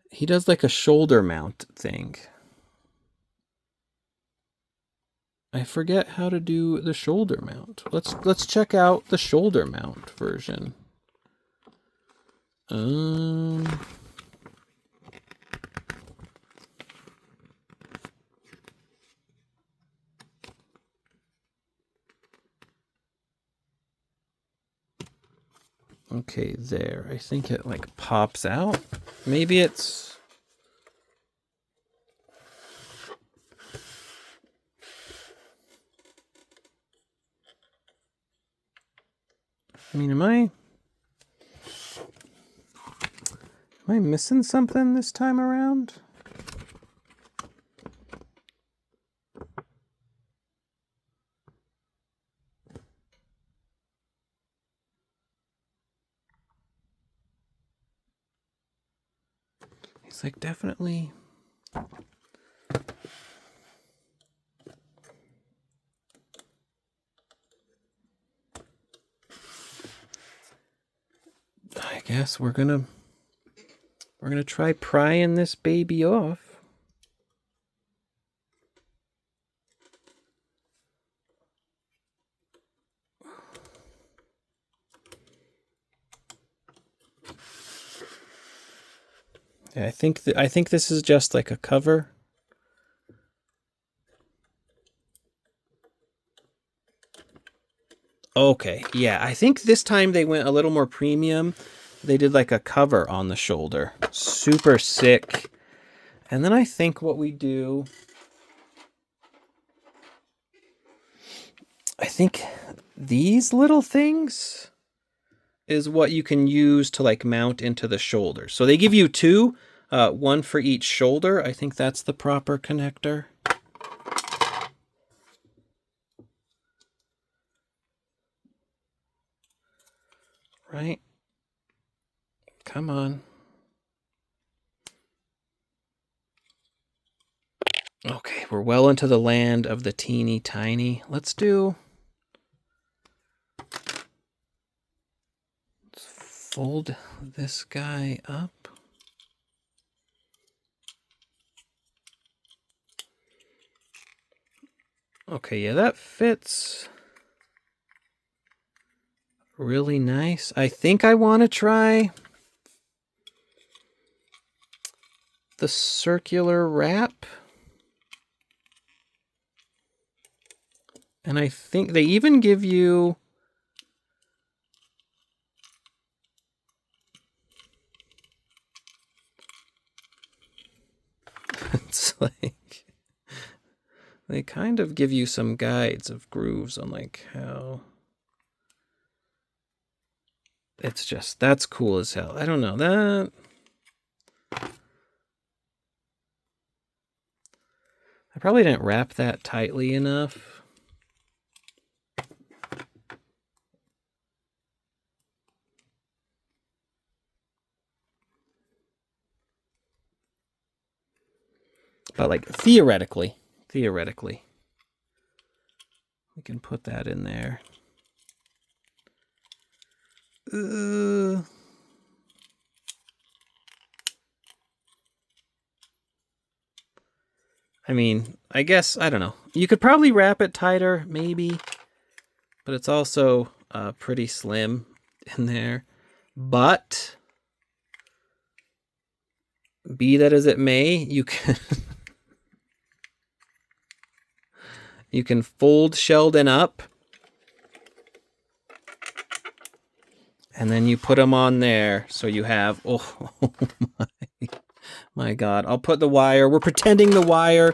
He does like a shoulder mount thing. I forget how to do the shoulder mount. Let's check out the shoulder mount version. Okay, there. I think it like pops out. Maybe it's... I mean, am I missing something this time around? He's like definitely... I guess we're gonna try prying this baby off. Yeah, I think this is just like a cover. Okay, yeah, I think this time they went a little more premium they did like a cover on the shoulder. Super sick. And then I think what we do, I think these little things is what you can use to like mount into the shoulder. So they give you two, one for each shoulder. I think that's the proper connector. Right? Come on. Okay, we're well into the land of the teeny tiny. Let's fold this guy up. Okay, yeah, that fits really nice. I think I want to try the circular wrap. And I think they even give you it's like they kind of give you some guides of grooves on like how it's just, that's cool as hell. I don't know that. I probably didn't wrap that tightly enough. But like theoretically, we can put that in there. I mean, I guess, I don't know. You could probably wrap it tighter, maybe. But it's also pretty slim in there. But be that as it may, you can you can fold Shelldon up, and then you put them on there, so you have, oh my God. I'll put the wire. We're pretending the wire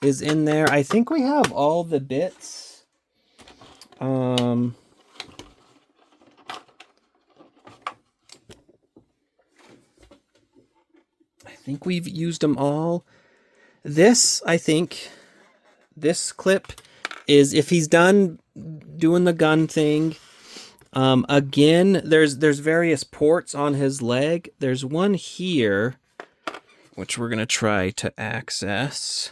is in there. I think we have all the bits. I think we've used them all. This, I think, this clip is if he's done doing the gun thing. Again, there's various ports on his leg. There's one here, which we're gonna try to access.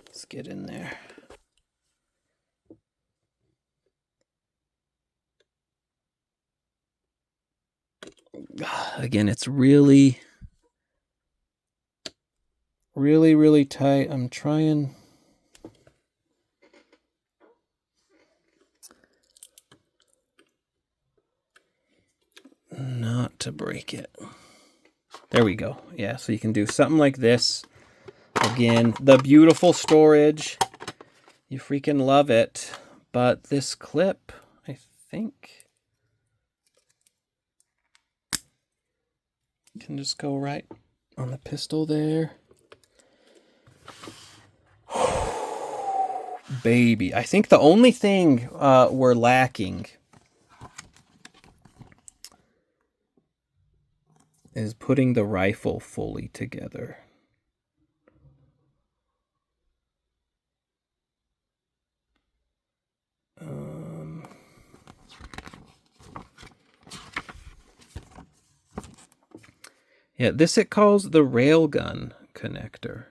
Let's get in there. Again, it's really tight. I'm trying. Not to break it. There we go. Yeah, so you can do something like this. Again, the beautiful storage. You freaking love it. But this clip, I think, can just go right on the pistol there. Baby, I think the only thing we're lacking is putting the rifle fully together. Yeah, this it calls the railgun connector.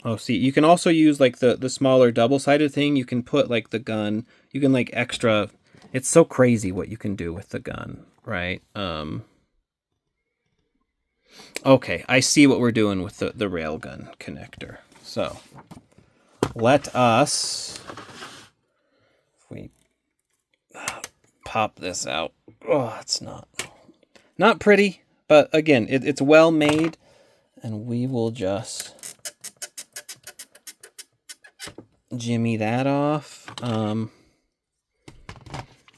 Oh, see, you can also use like the smaller double-sided thing. You can put like the gun. You can like extra. It's so crazy what you can do with the gun, right? Okay, I see what we're doing with the railgun connector. So let us, if we pop this out. Oh, it's not pretty, but again, it's well made, and we will just jimmy that off.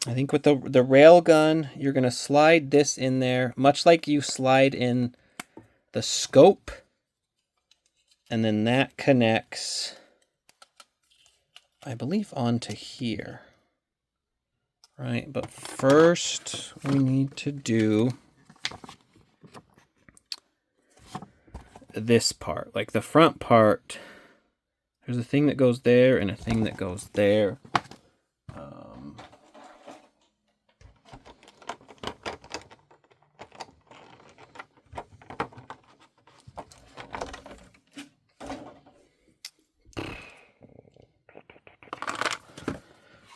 I think with the rail gun, you're going to slide this in there, much like you slide in the scope. And then that connects, I believe, onto here. Right, but first we need to do this part, like the front part. There's a thing that goes there and a thing that goes there.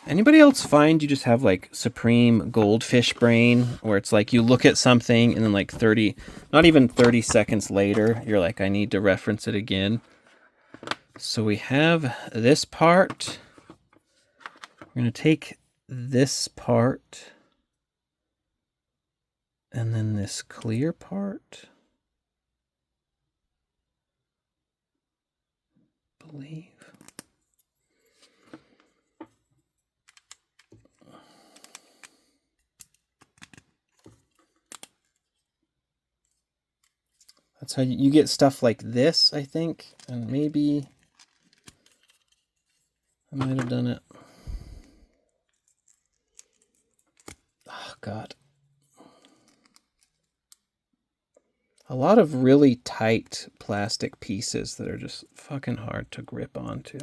Anybody else find you just have like supreme goldfish brain, where it's like you look at something and then like 30, not even 30 seconds later, you're like, I need to reference it again. So we have this part. We're going to take this part and then this clear part. I believe. That's how you get stuff like this, I think. And maybe I might have done it. Oh, God. A lot of really tight plastic pieces that are just fucking hard to grip onto.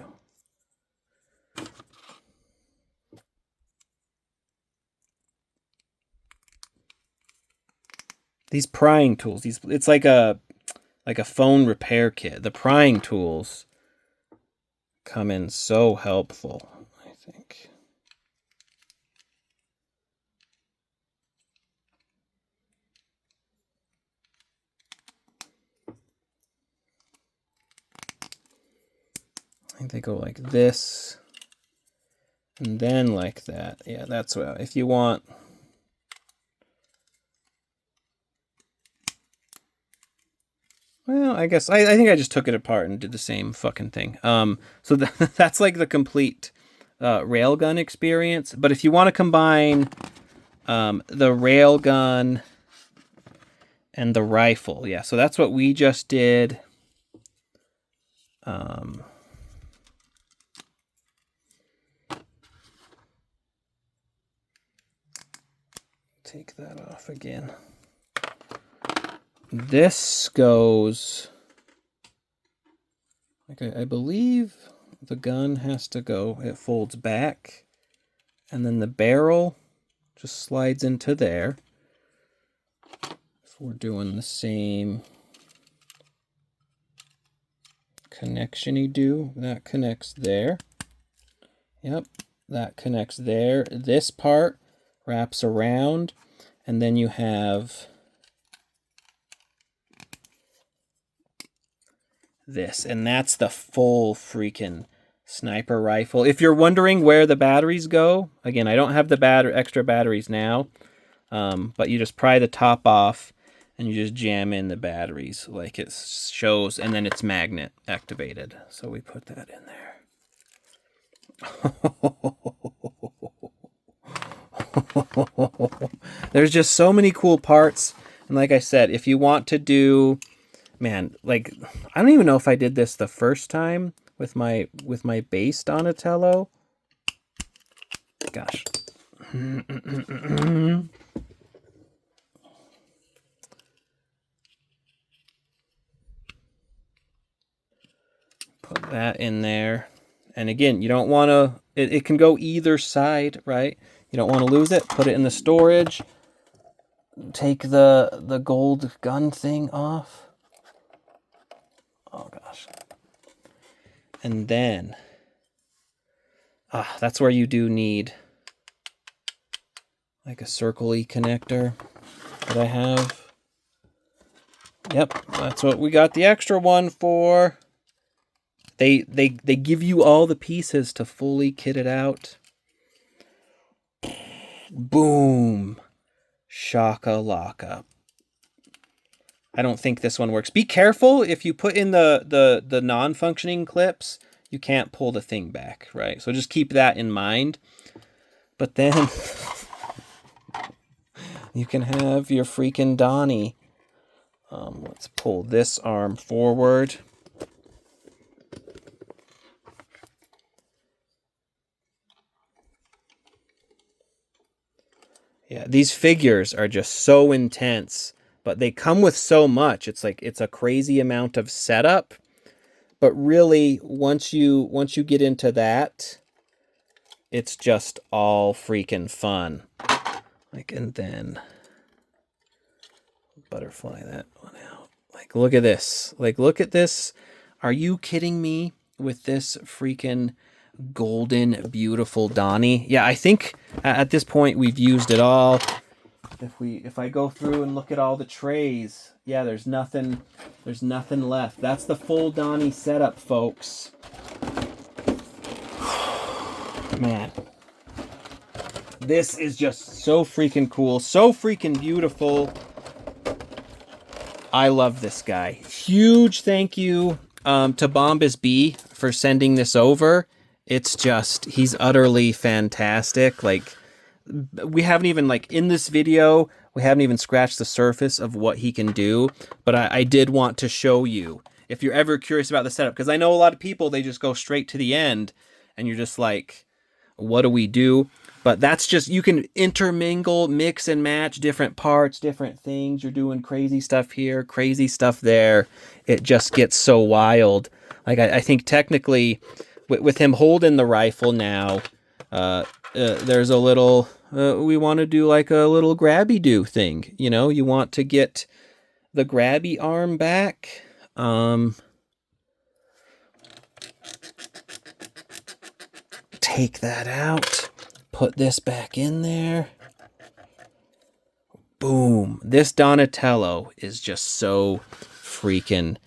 These prying tools, it's like a phone repair kit. The prying tools come in so helpful, I think. I think they go like this and then like that. Yeah, that's what, if you want. Well, I guess I think I just took it apart and did the same fucking thing. So that's like the complete railgun experience. But if you want to combine the railgun and the rifle, yeah, so that's what we just did. Take that off again. This goes, like I believe the gun has to go, it folds back, and then the barrel just slides into there. If we're doing the same connection you do, that connects there. Yep, that connects there. This part wraps around, and then you have this, and that's the full freaking sniper rifle. If you're wondering where the batteries go, again, I don't have the extra batteries now, but you just pry the top off and you just jam in the batteries like it shows, and then it's magnet activated. So we put that in there. There's just so many cool parts, and like I said, if you want to do, man, like, I don't even know if I did this the first time with my base Donatello. Gosh. Put that in there. And again, you don't want to, it can go either side, right? You don't want to lose it. Put it in the storage. Take the gold gun thing off. Oh, gosh. And then, that's where you do need like a circle-y connector that I have. Yep, that's what we got the extra one for. They give you all the pieces to fully kit it out. Boom. Shaka-laka. I don't think this one works. Be careful if you put in the non-functioning clips. you can't pull the thing back, right? So just keep that in mind. But then you can have your freaking Donnie. Let's pull this arm forward. Yeah, these figures are just so intense, but they come with so much. It's like it's a crazy amount of setup. But really, once you get into that, it's just all freaking fun. Like, and then butterfly that one out. Like, look at this. Like, look at this. Are you kidding me with this freaking golden, beautiful Donnie? Yeah, I think at this point we've used it all. If I go through and look at all the trays, yeah, there's nothing left. That's the full Donnie setup, folks. Man, this is just so freaking cool, so freaking beautiful. I love this guy. Huge thank you to Bombusbee for sending this over. It's just, he's utterly fantastic. Like, we haven't even, like, in this video, we haven't even scratched the surface of what he can do. But I did want to show you, if you're ever curious about the setup, because I know a lot of people, they just go straight to the end, and you're just like, what do we do? But that's just, you can intermingle, mix and match different parts, different things. You're doing crazy stuff here, crazy stuff there. It just gets so wild. Like, I think technically, with him holding the rifle now, there's a little, we want to do like a little grabby-do thing. You know, you want to get the grabby arm back. Take that out. Put this back in there. Boom. This Donatello is just so freaking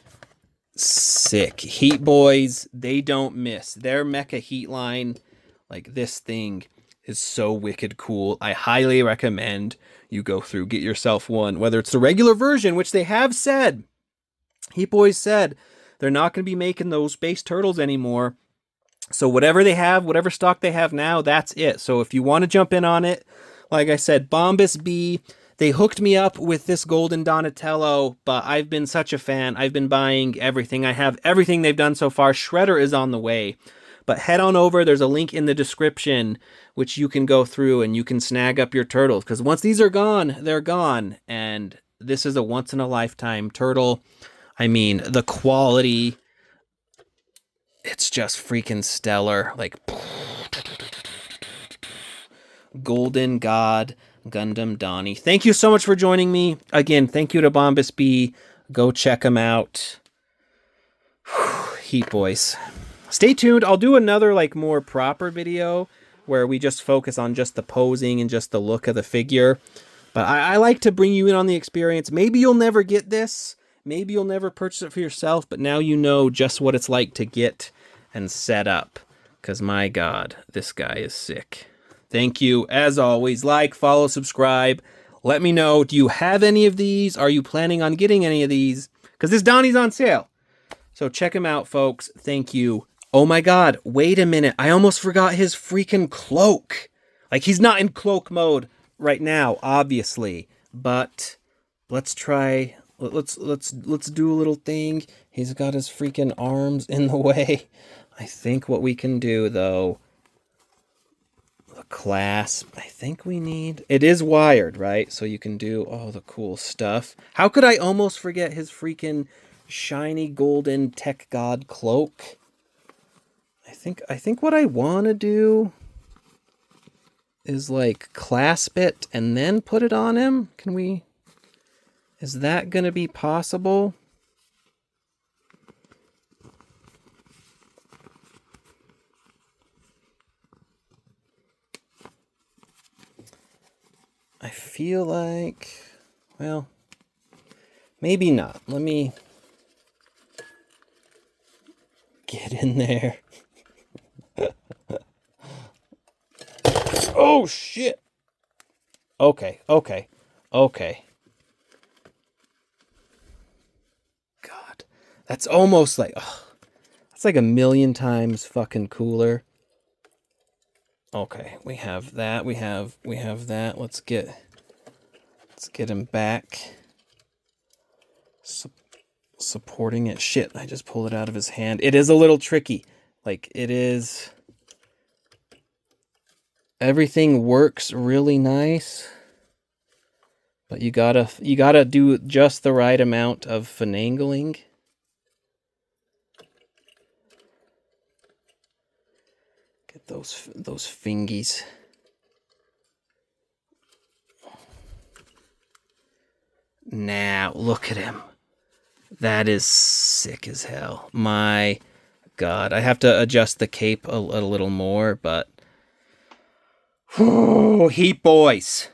sick. Heat Boys, they don't miss. Their mecha heat line, like, this thing is so wicked cool. I highly recommend you go through, get yourself one, whether it's the regular version, which they have said, Heat Boys said, they're not going to be making those space turtles anymore. So whatever they have, whatever stock they have now, that's it. So if you want to jump in on it, like I said, Bombusbee, they hooked me up with this golden Donatello, but I've been such a fan. I've been buying everything. I have everything they've done so far. Shredder is on the way. But head on over. There's a link in the description, which you can go through and you can snag up your turtles. Because once these are gone, they're gone. And this is a once-in-a-lifetime turtle. I mean, the quality, it's just freaking stellar. Like, Golden God Gundam Donnie. Thank you so much for joining me. Again, thank you to Bombusbee. Go check them out. Heat Boys. Stay tuned. I'll do another, like, more proper video where we just focus on just the posing and just the look of the figure. But I like to bring you in on the experience. Maybe you'll never get this. Maybe you'll never purchase it for yourself, but now you know just what it's like to get and set up. Because, my God, this guy is sick. Thank you. As always, like, follow, subscribe. Let me know, do you have any of these? Are you planning on getting any of these? Because this Donnie's on sale. So check him out, folks. Thank you. Oh my God, wait a minute. I almost forgot his freaking cloak. Like, he's not in cloak mode right now, obviously. But let's try... Let's do a little thing. He's got his freaking arms in the way. I think what we can do, though, the clasp, I think we need... It is wired, right? So you can do all the cool stuff. How could I almost forget his freaking shiny golden tech god cloak? I think what I want to do is, like, clasp it and then put it on him. Can we... Is that going to be possible? I feel like, well, maybe not. Let me get in there. Oh, shit. Okay. God, that's almost like, oh, It's like a million times fucking cooler. Okay, we have that. We have that. Let's get him back. Supporting it. Shit, I just pulled it out of his hand. It is a little tricky. Like, it is... Everything works really nice. But you gotta do just the right amount of finagling. Get those fingies. Now, look at him. That is sick as hell. My God. I have to adjust the cape a little more, but... Oh, Heat Boys.